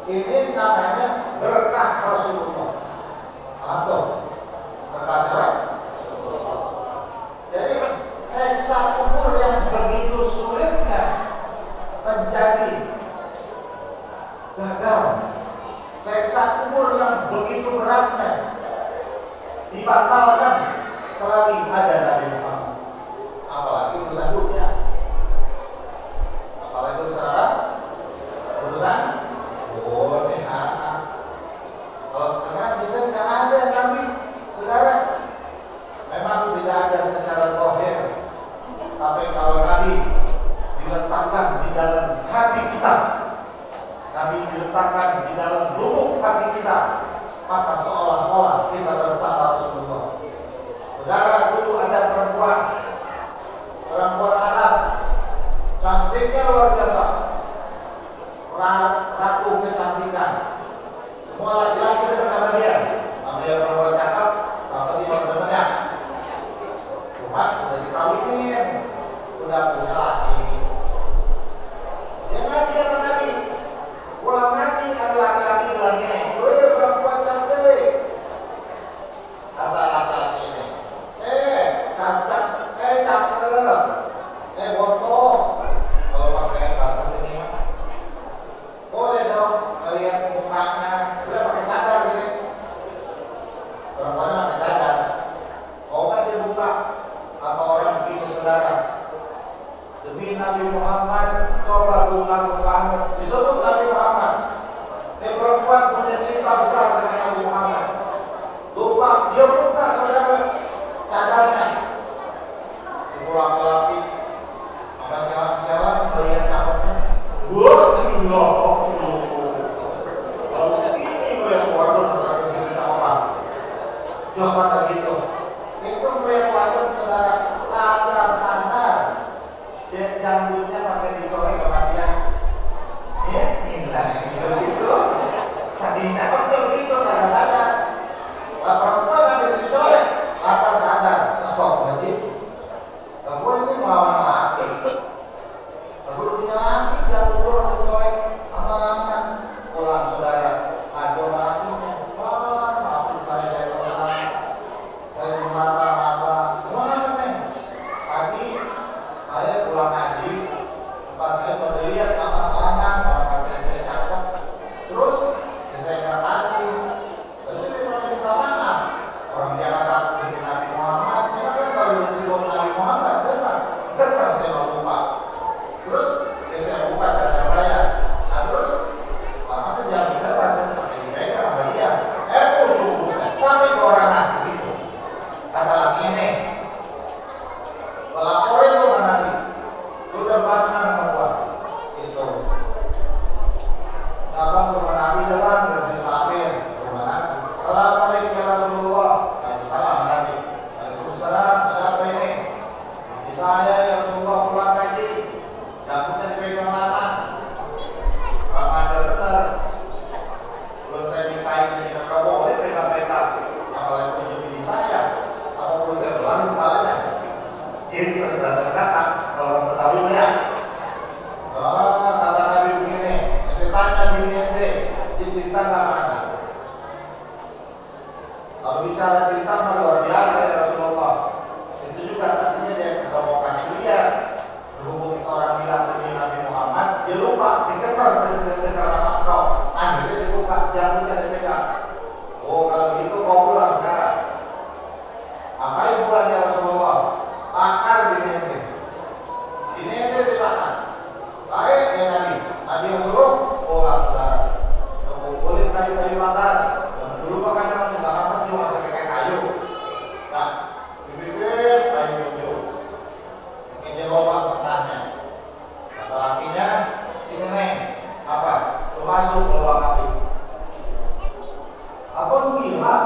Ini namanya berkah Rasulullah. Atau berkah siapa? Jadi siksa kubur yang begitu sulitnya menjadi gagal, siksa kubur yang begitu beratnya dibatalkan selagi ada Nabi Muhammad. Apalagi urusan dunia, apalagi urusan apa? Urusan dunia. Kalau sekarang kita nggak ada Nabi, saudara. Memang tidak ada secara zahir, tapi kalau Nabi diletakkan di dalam hati kita, Nabi diletakkan di dalam lubuk hati kita, maka seolah-olah kita bersama Rasulullah. Saudara, dulu ada perempuan Arab, cantiknya luar biasa, ratu kecantikan. Semua laki-laki dekat sama dia, namanya perempuan cakep, apa sih teman-temannya? Cuma sudah dikawinin, sudah punya laki. Dia ngaji sama Nabi, pulang ngaji ada laki-laki bilangnya, "Woi perempuan cantik," kata laki-laki ini, cakep, botol. Kalau pakai bahasa sini mah boleh dong melihat mukanya, udah pakai cadar gitu. Perempuannya pakai cadar, mau kan dia buka atau orang begini saudara, demi Nabi Muhammad coba buka kamu, disebut Nabi Muhammad. Ini perempuan punya cinta besar dengan Nabi Muhammad. Lupa dia buka saudara cadarnya. Itu laki-laki akan jalan-jalan melihat cakepnya. Wah, ini loh. Kalau ini melihat waduh saudara kita apa? Jangan kata gitu. Itu melihat waduh saudara agak sadar. Dia janggutnya pakai dicolek kematian. Ya, inilah begitu. Tadinya betul begitu agak sadar. Perempuan habis dicolek, atas sadar, stop lagi. Aku ini melawan laki. Aku punya laki, jangan turun dicolek, aman-aman. Pulang saudara, ada lakinya. Wah, maafin saya pulang. Saya marah-marah. Gimana nih? Tadi saya pulang ngaji, pas saya baru lihat anak-anak, orang kata saya cakep. Terus saya kasih. Terus dia minta maaf. Orang dia kata Nabi Muhammad, saya kan kalau disebut Nabi Muhammad, saya kan dekat saya mau lupa. Terus saya buka dada saya. Nah terus lama sejam saya pakai dipegang sama dia. Tunggu sampai ke orang nanti gitu. Kata laki ini, laporin lu sama Nabi. Udah bangun sama gua. Itu. Abang ke rumah Nabi depan dan saya maafin. Rumah Nabi. Assalamualaikum ya Rasulullah. Kasih salam Nabi. Waalaikumsalam. Ada apa ini? Di saya ya Rasulullah pulang ngaji. Jambutnya dipegang lama. Kalau ada benar. Kalau saya dikain jadi kakak boleh pegang-pegang. Apalagi tunjuk di saya. Apa perlu saya belah kepalanya? Itu berdasarkan kata. Kalau orang Betawi melihat. Oh, kata Nabi begini. Tanya diri ente, dicinta nggak mana? Kalau bicara cinta mah luar biasa ya Rasulullah. Itu juga artinya dia kalau mau kasih lihat berhubung orang bilang demi Nabi Muhammad, dia lupa diketar karena kau. Akhirnya dibuka jantungnya dipegang. Oh kalau begitu kau pulang sekarang. Ngapain pulang ya Rasulullah? Akar diri ente. Ini ente dimakan. Baik ya Nabi. Nabi yang suruh pulang saudara. Kulit kayu-kayu bakar. Dulu makan namanya nggak masak cuma pakai kayu. Nah, dipikir kayu hijau. Ini lubang tengahnya. Kata lakinya, sini neng, apa? Lu masuk ke lubang api. Apa lu gila?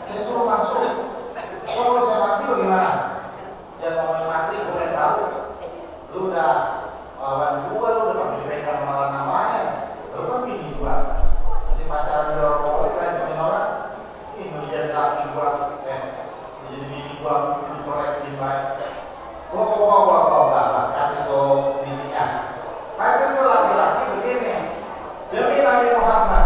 Saya suruh masuk. Kalau saya mati bagaimana? Dia mau mati, boleh tahu. Lu udah lawan gua, lu udah pakai pegang malah namanya. Lu kan bini gua. Masih pacaran di orang kan dengan orang. Ini menjadi laki gua, menjadi bini gua, dicolek di baik. Gua kasih tuh bininya. Kan itu laki-laki begini. Demi Nabi Muhammad.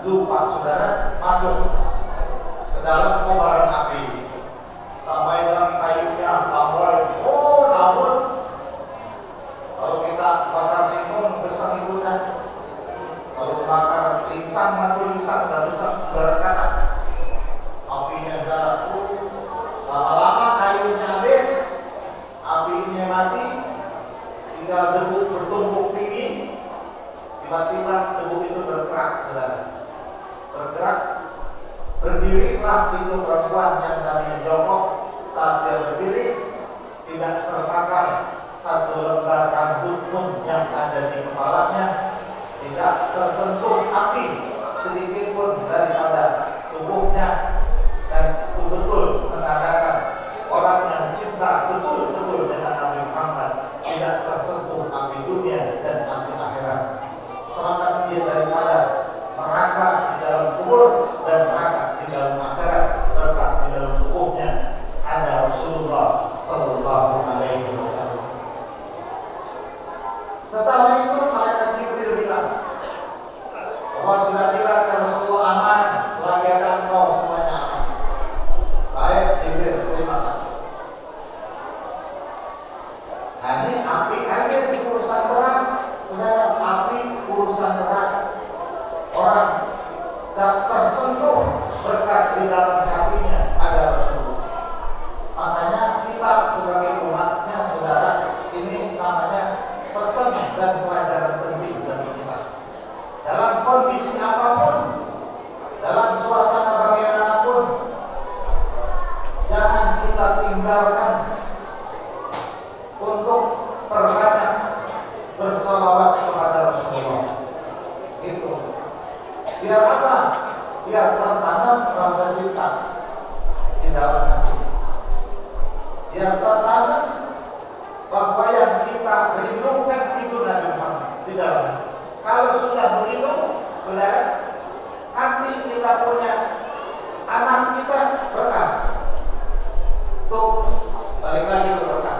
lupa saudara masuk ke dalam kobaran api. Sampai dengan kayunya tambah, oh namun kalau kita bakar singkong besar itu kan, kalau bakar lingsang mati lingsang dan besar saudara kata apinya darah, lama-lama kayunya habis, apinya mati, tinggal debu bertumpuk tinggi. Tiba-tiba debu itu bergerak, saudara. Bergerak, berdirilah itu perempuan yang namanya Joko. Saat dia berdiri, tidak terbakar satu lembar rambut pun yang ada di kepalanya, tidak tersentuh api sedikit pun daripada tubuhnya, dan betul-betul menandakan orang yang cinta betul-betul dengan Nabi Muhammad tidak tersentuh api dunia dan api akhirat. Selamat dia daripada neraka di dalam kubur dan neraka di dalam akhirat, berkat di dalam tubuhnya ada Rasulullah Sallallahu Alaihi Wasallam. Setelah itu malaikat Jibril bilang, Allah sudah bilang ke Rasulullah aman, selagi ada engkau semuanya aman. Baik Jibril, terima kasih. Nah ini api aja di urusan orang, saudara, api urusan berat. Orang tak tersentuh berkat di dalam hatinya ada Rasulullah. Makanya kita sebagai umatnya, saudara, ini namanya pesan dan pelajaran penting bagi kita. Dalam kondisi apapun, dalam suasana bagaimanapun, jangan kita tinggalkan untuk perbanyak bersalawat kepada Rasulullah. Itu. Biar apa? Biar tertanam rasa cinta di dalam hati. Biar tertanam bahwa yang kita rindukan itu Nabi Muhammad di dalam hati. Kalau sudah begitu, saudara, nanti kita punya anak kita berkah. Tuh, balik lagi ke berkah.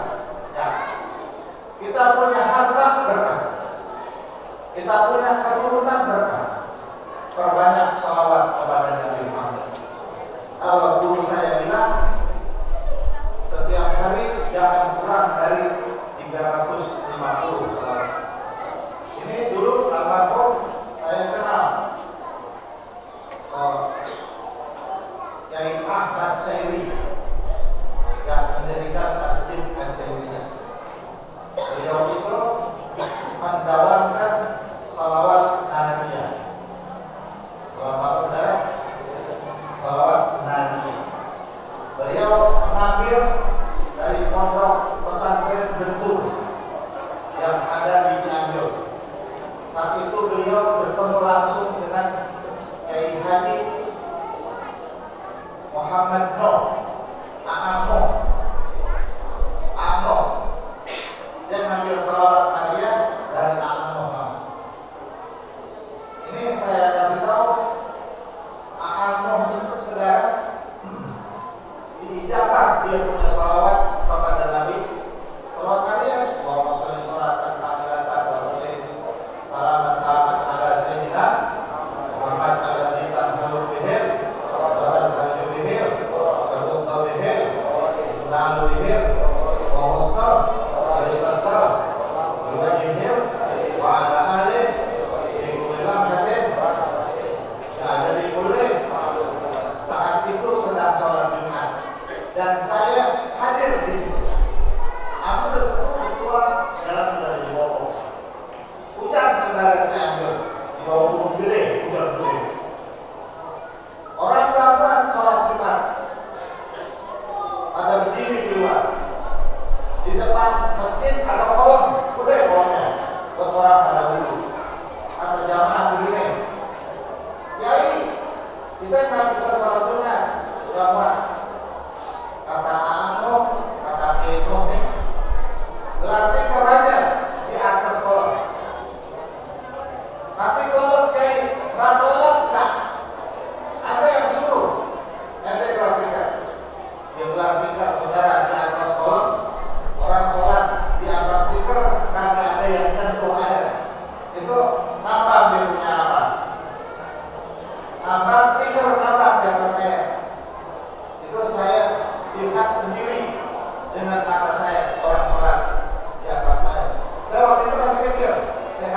Ya. Kita punya harta berkah. Kita punya keturunan berkah. Perbanyak salawat kepada Nabi Muhammad. Kalau guru saya bilang, setiap hari jangan kurang dari 350 salawat. Ini dulu almarhum saya kenal Kiai Ahmad Sairi yang mendirikan Masjid As-Sairiyah. Beliau itu mendawamkan salawat Nahdiyah. Salawat saudara, salawat Nahdiyah. Beliau mengambil dari pondok pesantren Gentur yang ada di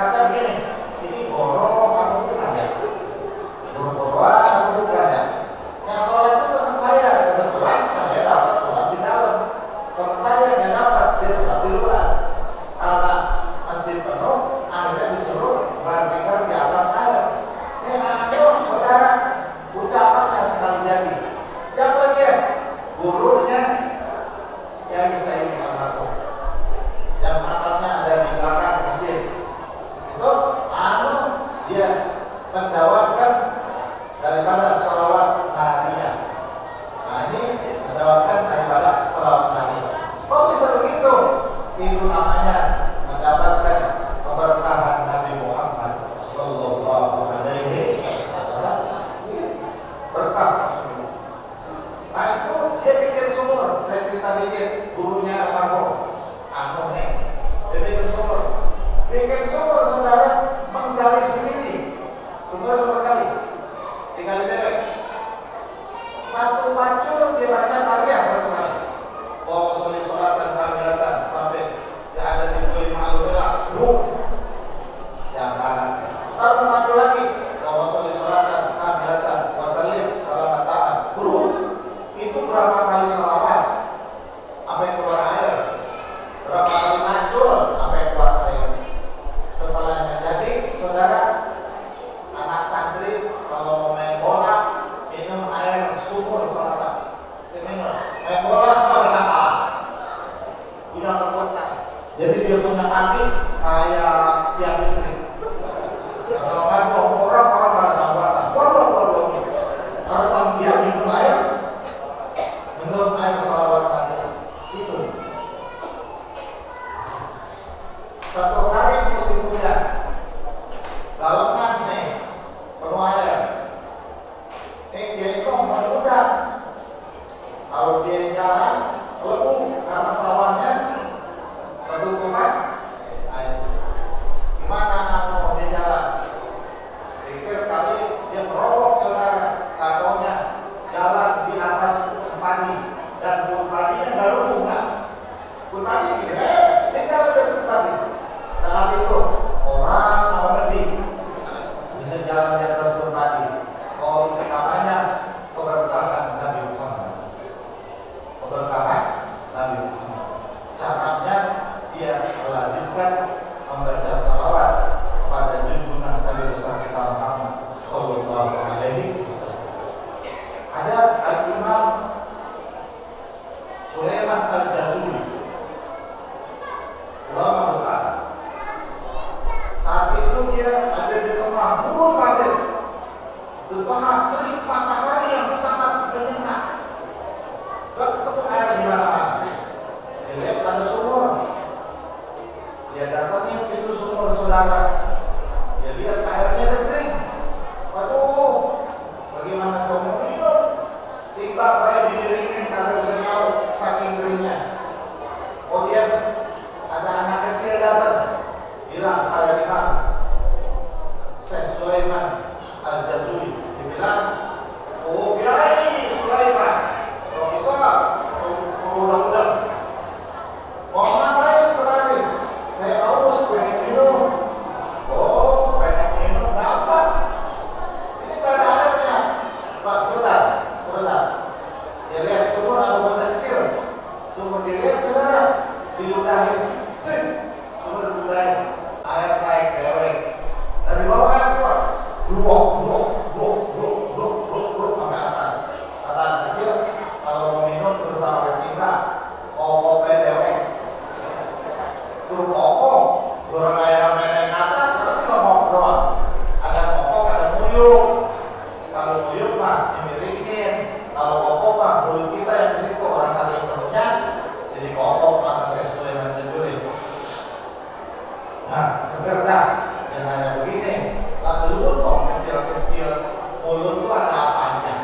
kata begini, ini borok apa bukan ya? Boro-boroan apa bukan ya? Yang sholat itu teman saya, kebetulan saya dapat sholat di dalam. Teman saya yang dapat, dia sholat di luar. Karena masjid penuh, akhirnya disuruh berpikir di atas air. Saudara, ucapannya sekali jadi. Siapa dia? Gurunya yang bisa ini almarhum. Yang makanya ada di belakang masjid. Itu lalu dia menjawabkan daripada sholawat nabinya. Nah ini menjawabkan daripada sholawat nabi. Kok bisa begitu? Itu namanya mendapatkan keberkahan Nabi Muhammad Sallallahu Alaihi Wasallam. Berkah. Nah itu dia bikin sumur. Saya cerita dikit. Gurunya almarhum Anu nih. Dia bikin sumur. Bikin sumur saudara menggali sendiri. Sumur kali. Tinggal dewek. Satu pacul dia baca tariah satu kali. Oh sholli sholatan kamilatan sampai dia ada di kulli ma'lumillah. Jangan. Ntar maju lagi. Oh sholli sholatan kamilatan wasallim salamatan. Guru itu berapa kali sholawat? Apa yang keluar air? Berapa kali macul? Apa yang keluar air? Setelahnya jadi saudara, anak santri kalau mau main bola minum air sumur sholawat. Minum. Main bola kalau apa? Punya kekuatan. Jadi dia punya kaki kayak tiang listrik. Kalau orang pada sambatan, bodoh. Karena dia minum air sholawat tadi itu. Satu hari musim hujan, galengan nih, penuh air. Dia itu mudah. Kalau dia jalan, lebu karena sawahnya ketutupan air. Gimana kalau dia jalan? Pikir kali dia merobok saudara, katanya jalan di atas padi dan padinya baru bunga. Padi dia jalan di padi. Saat itu orang mau lebih bisa jalan di atas padi. Oh itu namanya keberkahan Nabi Muhammad. Keberkahan Nabi Muhammad. Caranya dia melazimkan membaca salawat kepada junjungan Nabi besar kita Muhammad Sallallahu Alaihi Wasallam. Ada Al-Imam Sulaiman Al-Jazuli, ulama besar. Saat itu dia ada di tengah gurun pasir, di tengah terik matahari yang sangat menyengat. Ketemu air di mana-mana. Dia lihat ada sumur. Dia datangi pintu sumur saudara. Dia lihat airnya ada kering. Waduh, bagaimana saya mau minum? Tiba saya dimiringin karena bisa nyaut saking keringnya. Kemudian ada anak kecil datang, bilang ada di mana? Syekh Sulaiman Al-Jazuli. Dia bilang, oh Kiai Sulaiman, Profesor, ulang-ulang. Mau ngapain kemarin? Saya haus, pengen minum. Oh, pengen minum dapat. Ini pada airnya. Pak, sebentar. Dia lihat sumur ada benda kecil. Sumur dilihat saudara, diludahin. Sumur diludahin. Air naik dewek. Dari bawah air keluar. Blok sampai atas. Kata anak kecil, kalau mau minum terus sama ketika, kopi dewek. Suruh kokok, orang air naik atas, berarti ngomong doang. Ada kokok, ada muyuk. Kalau muyuk mah dimiringin. Kalau kokok mah mulut kita yang di situ orang saling penuhnya, jadi kokok maka saya Sulaiman Jazuli. Nah, seger dah. Yang hanya begini, lalu kok kecil-kecil mulut itu ada apanya?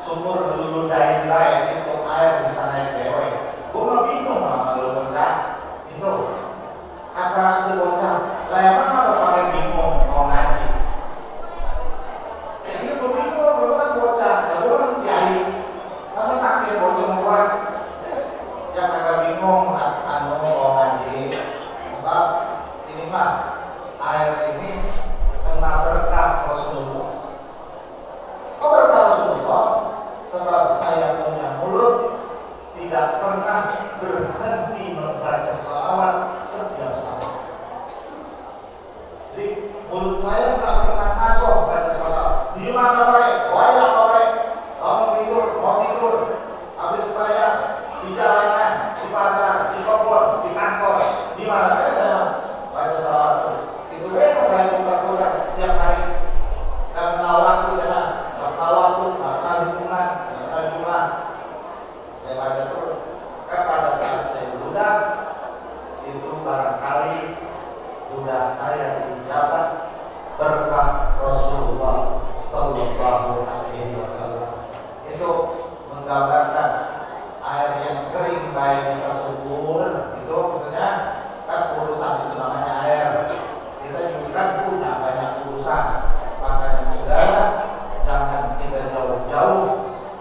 Sumur dulu dain-dain itu air bisa naik dewek. Gue nggak bingung sama lu bocah. Itu kata itu bocah, lah emang apa pakai bingung mau ngaji? Jadi gue bingung, gue kan bocah, gue kan kiai. Masa sakit bocah membuat? Ya kagak bingung, anu mau ngaji. Sebab ini mah air ini kena berkah Rasulullah. Kok berkah Rasulullah? Sebab saya punya mulut tidak pernah berhenti membaca salawat setiap saat. Jadi mulut saya tak pernah ngasuh baca salawat. Di mana baik, banyak baik. Mau tidur, habis bayar, di jalanan, di pasar, di kebun, di kantor, di mana saja saya baca salawat. Itu yang saya putar-putar tiap hari. Dan kenal waktu saya, kenal waktu, kenal hitungan, kenal jumlah. Saya baca terus. Pada saat saya budak, itu barangkali budak saya dijabat berkah Rasulullah Sallallahu Alaihi Wasallam. Itu menggambarkan air yang kering baik bisa subur. Itu maksudnya kan urusan itu namanya air. Kita juga kan punya banyak urusan. Makanya saudara, jangan kita jauh-jauh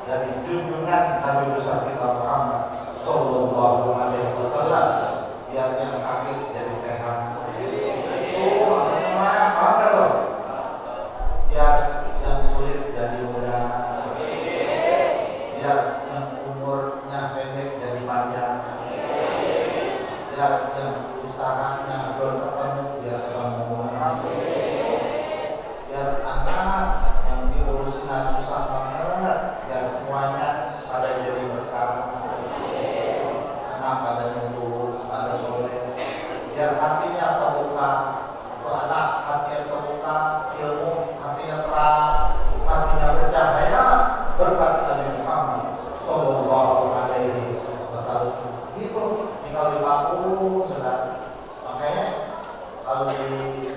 dari junjungan Nabi besar kita Muhammad Sallallahu Alaihi Wasallam, biar yang sakit jadi sehat. Itu maksudnya apa loh? Biar yang sulit jadi mudah, biar yang umurnya pendek jadi panjang, biar yang usahanya belum ketemu biar ketemu, biar anak yang diurusnya susah banget biar semuanya pada jadi berkah. Anak pada nunggu, pada soleh, biar hatinya terbuka. Anak hatinya terbuka, ilmu hatinya terang, hatinya bercahaya berkat Nabi Muhammad Sallallahu Alaihi Wasallam. Itu tinggal di kampung, saudara. Makanya kalau di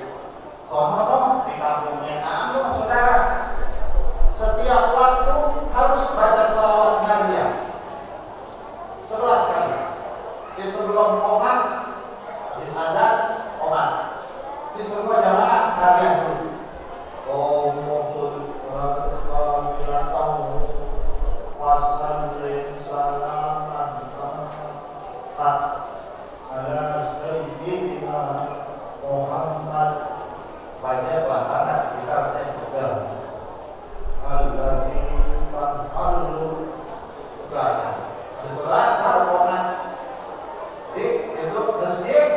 Komodo, di kampungnya kamu, saudara, setiap waktu harus baca salawat Nabi 11 kali. Di sebelum qomat, habis azan, qomat. Di semua jamaah kalian dulu. Banyaklah banget kita saya juga. Sebelas baru qomat. Itu masjid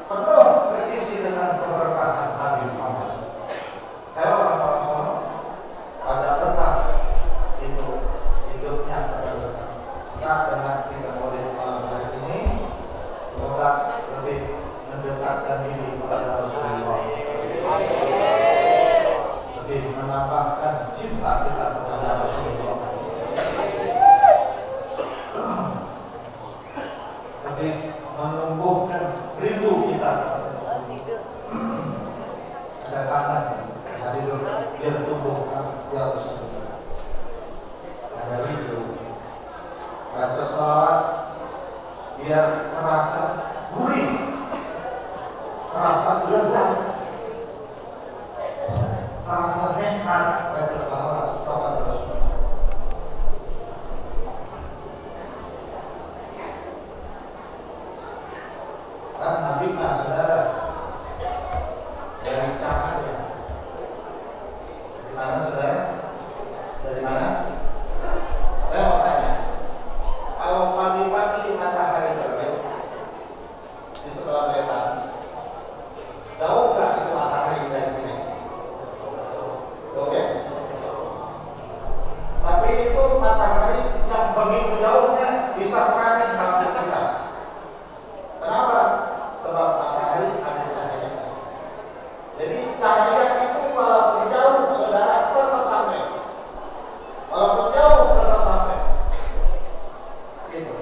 penuh terisi dengan keberkahan Nabi Muhammad. Saya orang-orang sono pada berkah itu hidupnya pada berkah. Nah, dengan kita mulai malam hari ini, semoga lebih mendekatkan diri kepada Rasulullah, lebih menambahkan cinta kita kepada Rasulullah, lebih menumbuhkan rindu kita. Ada kangen, hadir biar tumbuhkan ya Rasulullah. Ada rindu, baca salawat biar merasa gurih, merasa lezat, merasa nikmat baca salawat kepada Rasulullah. Dan Nabi saudara dari cahaya. Dari mana saudara? Dari mana? Saya mau tanya. Kalau pagi-pagi matahari terbit di sebelah wetan, jauh nggak itu matahari dari sini? Oke. Tapi itu matahari yang begitu jauhnya bisa terangin rambut kita. Kenapa? Sebab matahari ada cahaya. Jadi cahaya itu walaupun jauh saudara tetap sampai. Walaupun jauh tetap sampai. Gitu.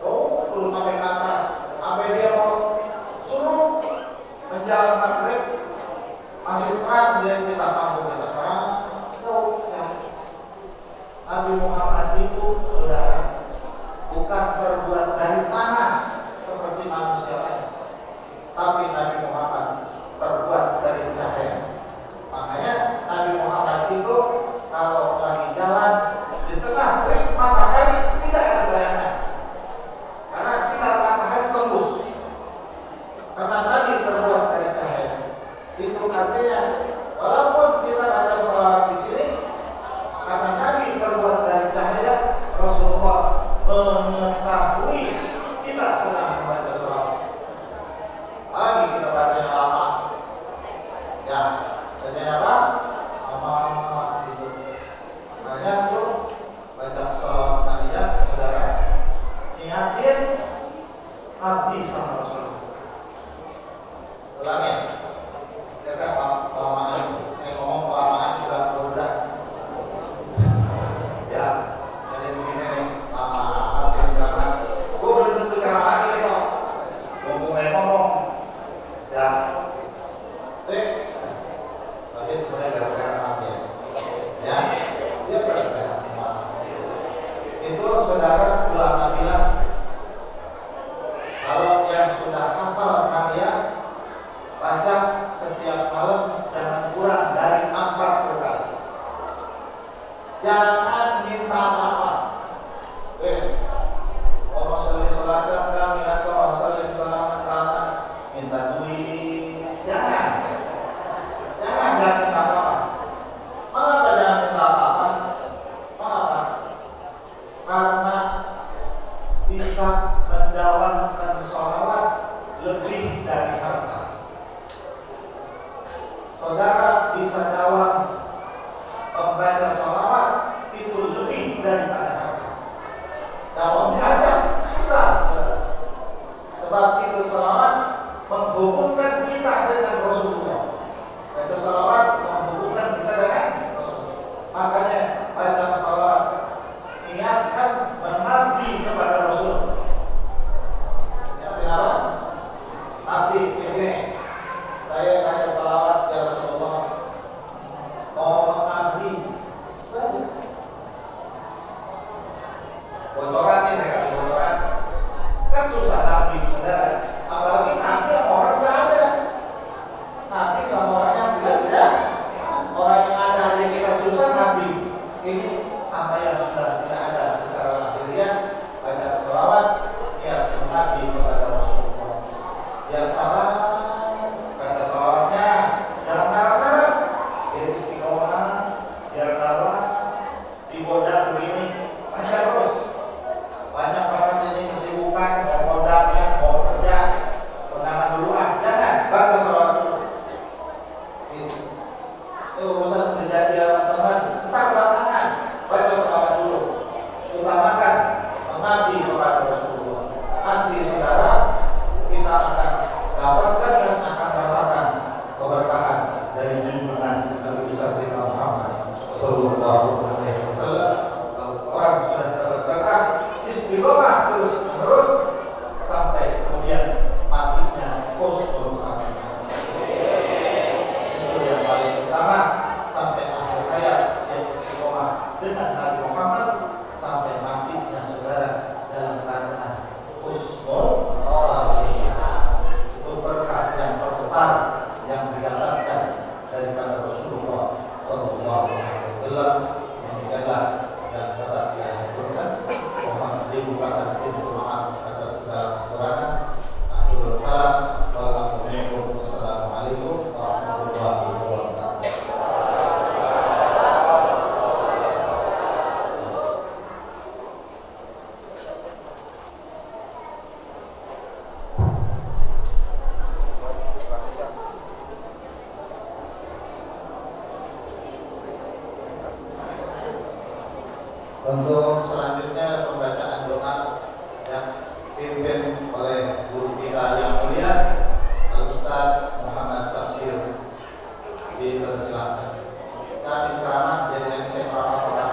Oh, belum sampai ke atas. Sampai dia mau suruh menjalan maghrib masih terang dia kita mampu kita terang. Tahu ya. Nabi Muhammad itu saudara bukan terbuat dari tanah seperti manusia lain, tapi Nabi Muhammad terbuat dari cahaya. Makanya Nabi Muhammad itu kalau lagi jalan di tengah terik matahari tidak ada bayangan, karena sinar matahari tembus. Karena tadi terbuat artinya walaupun kita baca salawat di sini karena Nabi terbuat dari cahaya, Rasulullah mengetahui kita sedang membaca salawat. Lagi kita baca lama, ya, bacanya apa? Lama itu. Makanya tuh baca salawat Nabi ya, saudara. Ingatin Nabi sama Rasul. Ulangi. Jaga kelamaan. Saya ngomong kelamaan juga berudah. Ya, jadi begini nih, lama sih jangan. Gue belum tentu cara lagi nih sob. Ngomong. Ya, tapi sebenarnya gak sekarang Nabi ya, dia bersehat semua. Itu saudara ulama bilang kalau yang sudah hafal Nadia baca setiap malam jangan kurang dari 40 kali. Jangan minta apa-apa. Allah sallallahu kami atau sallallahu salaman minta duit. Jangan minta apa-apa. Mengapa jangan minta apa-apa? Mengapa? Karena bisa menjalankan sholawat lebih dari harta. Saudara bisa jawab membaca sholawat itu lebih daripada harta. Jawabnya aja susah, sebab itu sholawat menghubungkan kita dengan Rasulullah. Baca sholawat menghubungkan kita dengan Rasulullah. Makanya baca sholawat ingatkan mengabdi kepada Rasul. Ingatkan apa? Abdi ini. Saya baca sholawat ya Rasulullah. Mau mengabdi. Baca. Bocoran nih, saya kasih bocoran. Kan susah nabi, benar. Apalagi nabi yang orang tidak ada. Nabi sama orang yang sudah tidak. Orang yang ada aja kita susah nabi. Ini apa yang sudah tidak ada secara lahiriah. Baca sholawat, niat mengabdi kepada Rasulullah. Yang salah, baca sholawatnya jangan marah-marah. Biar istiqomah, biar tawa, digoda begini, baca terus. Banyak banget ini kesibukan, mau modalnya, mau kerja, kondangan duluan, jangan baca sholawat dulu. Itu urusan kejadian teman, entar belakangan, baca sholawat dulu. Utamakan mengabdi kepada Rasulullah. Nanti saudara kita akan dapatkan dan akan rasakan keberkahan dari junjungan Nabi besar kita Muhammad Sallallahu Alaihi Wasallam. Kalau orang sudah dapat berkah, istiqomah terus menerus sampai kemudian matinya husnul khatimah. Itu yang paling utama, sampai akhir hayat yang istiqomah dengan Nabi Muhammad sampai matinya saudara dalam keadaan husnul khatimah. Itu berkah yang terbesar yang didapatkan daripada Rasulullah Sallallahu Alaihi Wasallam. Demikianlah yang dapat saya haturkan. Mohon dibukakan pintu maaf atas segala kekurangan. Akhirul kalam. Wassalamualaikum warahmatullahi wabarakatuh. Untuk selanjutnya pembacaan doa yang dipimpin oleh guru kita yang mulia Al-Ustaz Muhammad Tafsir, dipersilakan. Kami ceramah jadi MC orang-orang.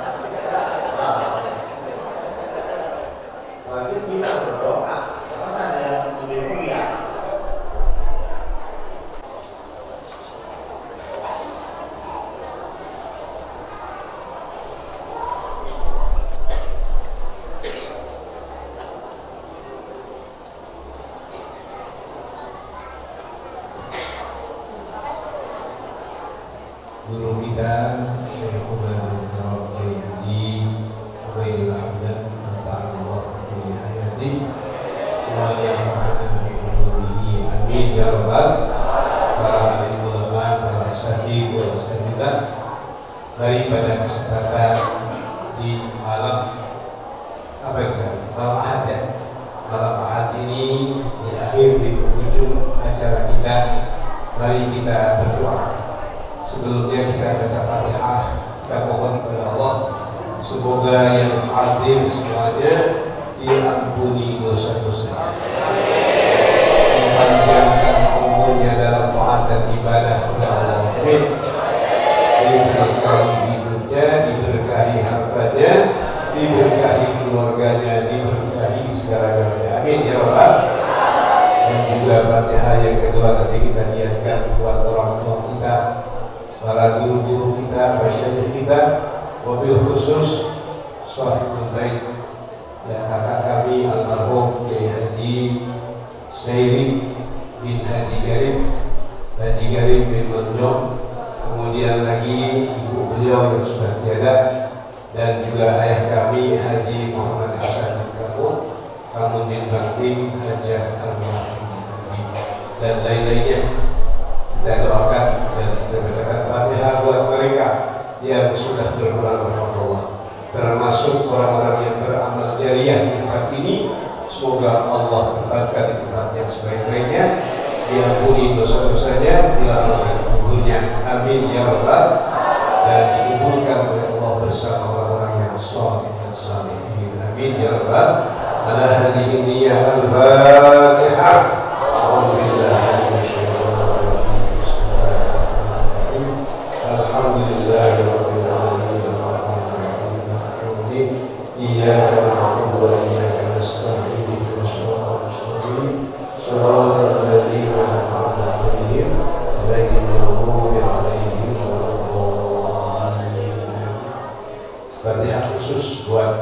Bagi kita berdoa, karena ada yang lebih mulia. Guru kita Syekhul Al-Zawadi Wailul Abdan Ta'ala Ini Hayati Wa Ya'ala Amin Ya Rabbal Para alim ulama Mari pada kesempatan di malam malam Ahad ya. Malam Ahad ini di akhir di ujung acara kita, mari kita berdoa. Sebelumnya kita baca Fatihah, kita mohon kepada Allah semoga yang hadir semuanya diampuni dosa-dosa, dipanjangkan umurnya dalam taat dan ibadah kepada Allah. Amin. Diberkahi hidupnya, diberkahi hartanya, diberkahi keluarganya, diberkahi segala-galanya. Amin ya Rabbal. Dan juga Fatihah yang kedua nanti kita niatkan buat orang tua kita, para guru-guru kita, masyayikh kita, wabil khusus Shahibul Bait dan kakak kami almarhum Kiai Haji Sairi bin Haji Garib bin Manjong, kemudian lagi ibu beliau yang sudah tiada, dan juga ayah kami Haji Muhammad Hasan bin Kamu bin Bakti Hajah Al-Mahdi dan lain-lainnya. Kita doakan dan kita bacakan Fatihah buat mereka yang sudah berpulang kepada Allah, termasuk orang-orang yang beramal jariah di tempat ini. Semoga Allah tempatkan di tempat yang sebaik-baiknya, diampuni dosa-dosanya, dilapangkan kuburnya. Amin ya Rabbal. Dan dikumpulkan oleh Allah bersama orang-orang yang saleh dan salihin. Amin ya Rabbal. Ala hadhihi niyyah al-Fatihah. Alhamdulillah. Alhamdulillahirabbil alamin. Iyyaka na'budu wa iyyaka nasta'in. Shiratal ladzina an'amta 'alaihim ghairil maghdubi 'alaihim waladdallin. Fatihah khusus buat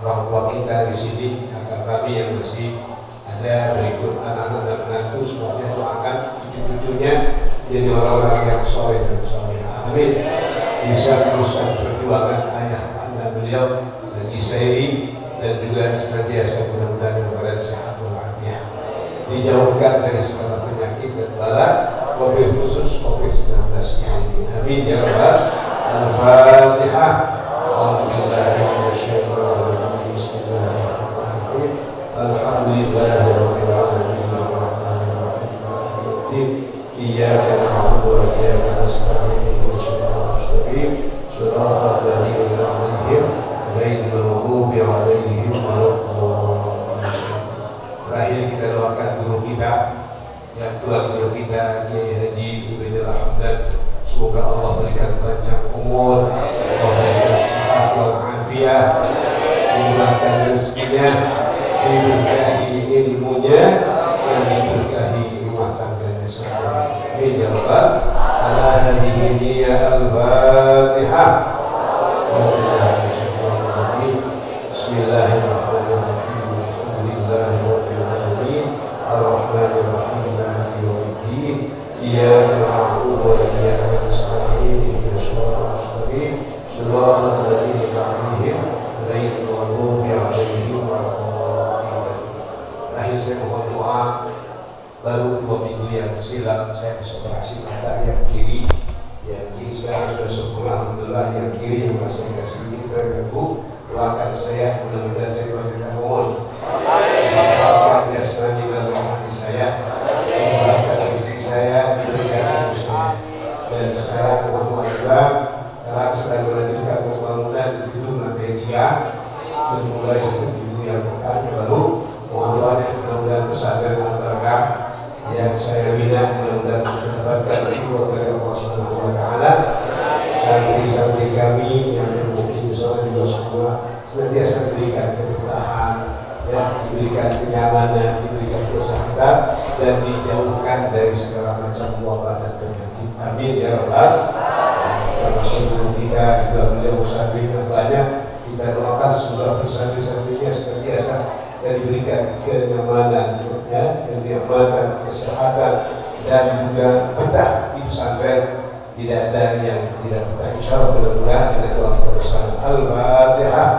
orang tua kita di sini, kakak kami yang masih ada, berikut anak-anak dan menantu, semuanya doakan cucu-cucunya jadi orang-orang yang soleh dan solehah. Amin. Bisa teruskan perjuangan ayah anda beliau Haji Sairi, dan juga senantiasa mudah-mudahan kepada sehat walafiat, dijauhkan dari segala penyakit dan bala, wabil khusus COVID-19 ini. Amin ya Rabbal. Al-Fatihah. Alhamdulillahirrahmanirrahim. Bismillahirrahmanirrahim. Alhamdulillahirabbil alamin. Arrahmanirrahim. Iyyaka na'budu wa iyyaka nasta'in. Shiratal ladzina an'amta 'alaihim ghairil maghdubi 'alaihim waladdallin. Terakhir kita doakan guru kita, yang tua guru kita Kiai Haji Ubaidillah Hamdan. Semoga Allah berikan panjang umur, Allah berikan sehat walafiat, dimurahkan rezekinya, diberkahi ilmunya, dan diberkahi rumah tangganya semua. Amin ya Rabbal. Ala hadhihi niyyah al-Fatihah. Bismillahirrahmanirrahim. Alhamdulillahirabbil alamin. Arrahmanirrahim. Maliki yaumiddin. Iyyaka na'budu wa iyyaka nasta'in. Ihdinas siratal mustaqim. Shiratal ladzina an'amta 'alaihim ghairil maghdubi 'alaihim waladdallin. Terakhir saya mohon doa. Baru 2 minggu yang silam saya bisa operasi mata yang kiri sekarang sudah sempurna, alhamdulillah. Yang kiri yang masih kasih terganggu, doakan saya, mudah-mudahan saya diberikan mohon diselamatkan ya senanti dalam hati saya, dimudahkan istri saya, diberikan ibu saya. Dan sekarang mohon juga sekarang sedang melanjutkan pembangunan gedung lantai 3, sudah mulai seperti itu yang pekan baru. Mohon doanya mudah-mudahan pesantren Al-Barakah yang saya bina mudah-mudahan mendapatkan ridho dari Allah Subhanahu wa taala. Santri-santri kami yang mungkin insyaallah juga semua senantiasa diberikan keberkahan, ya, diberikan kenyamanan, diberikan kesehatan, dan dijauhkan dari segala macam wabah dan penyakit. Amin ya Rabbal. Termasuk guru kita juga beliau santri yang banyak, kita doakan semoga santri-santrinya senantiasa dan diberikan kenyamanan, ya, kenikmatan, kesehatan, dan juga betah di pesantren. Tidak ada yang tidak betah. Insyaallah mudah-mudahan kita doa bersama. Al-Fatihah.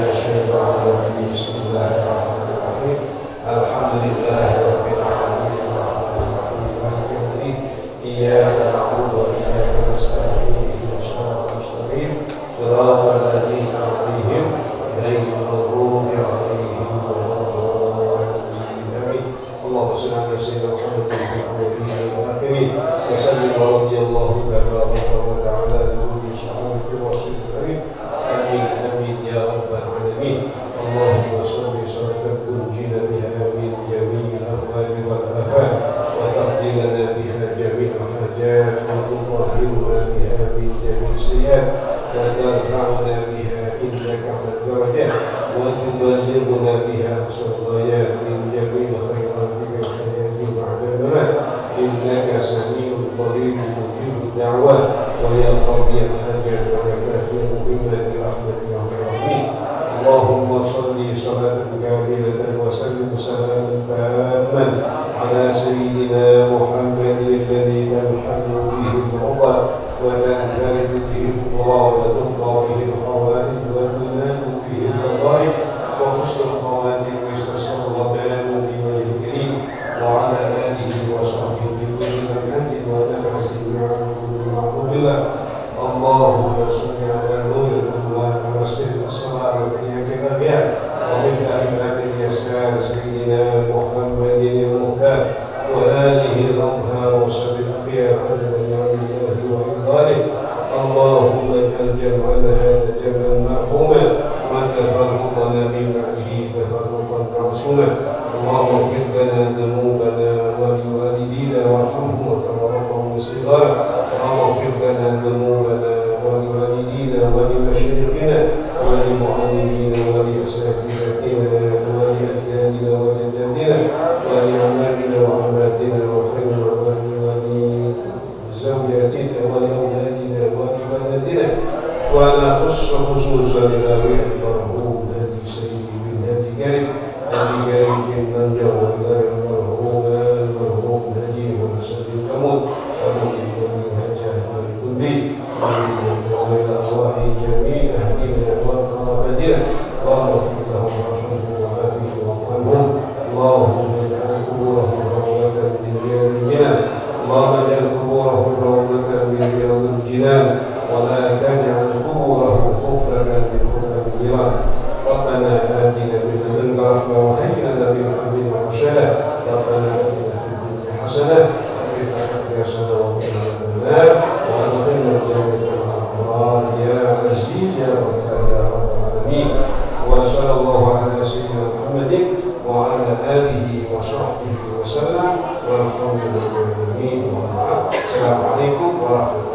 Bismillahirrahmanirrahim. Alhamdulillahirabbil alamin. Iyyaka na'budu wa iyyaka nasta'in. العالمين. وسلم ورضي الله تبارك وتعالى لكل شعوب الرسول الكريم. آمين آمين يا رب العالمين. اللهم صل صلاة تنجينا بها من جميع الأهوال والآفات وتقضي لنا بها جميع الحاجات وتطهرنا بها من جميع السيئات وترفعنا بها إنك على الدرجات وتبلغنا بها أقصى الغايات من جميع الخيرات في الحياة بعد الممات. إنك سميع قريب مجيب الدعوات ويا قاضي الحاجات ويا كافي مهمة برحمتك يا الراحمين. اللهم صل صلاة كاملة وسلم سلاما تاما على سيدنا محمد الذي تنحل به العقد وتنفرد به القرى وتقضى به الحوائج وتنال به الفضائل وحسن الخواتم ويستسر الربان بوجه الكريم وعلى آله وصحبه بكل منهج ونفس معروف الله. اللهم صل على نور الأنوار وسر الأسرار وإياك الأبيات ومن أئمة اليسار سيدنا محمد المختار وآله الأطهار وصحب الأخيار عدد نعم الله وإفضاله. اللهم اجعل جمعنا هذا جمعا مرحوما وتفرقنا من بعده تفرقا معصوما. اللهم اغفر لنا ذنوبنا ولوالدينا وارحمهم وتوفهم صغارا. اللهم اغفر لنا ذنوبنا ولوالدينا ولمشايخنا ولمعلمينا ولأساتذتنا ولأجدادنا وجداتنا ولأعمامنا وعماتنا وخيرنا ولزوجاتنا ولأولادنا ولبناتنا ونخص خصوصا إلى روح المرحوم هدي سيدي بن هدي كريم هدي كريم من جوه المرحوم هدي وسلم كمون ومن هجاه الكلي ومن أرواح جميع أهلنا وقرابتنا. اللهم اغفر لهم وارحمهم وعافهم واعف عنهم. اللهم اجعل قبورهم روضة من رياض الجنان. اللهم اجعل قبورهم روضة من رياض الجنان ولا تجعل قبورهم خفة من خفة النيران. ربنا آتنا من لدنك رحمة وهيئ لنا من أمرنا رشدا. ربنا آتنا في الدنيا حسنة وفي الآخرة حسنة وقنا عذاب النار وأدخلنا الجنة مع الأبرار يا عزيز يا غفار يا رب العالمين. وصلى الله على سيدنا محمد وعلى آله وصحبه وسلم والحمد لله. السلام عليكم ورحمة الله.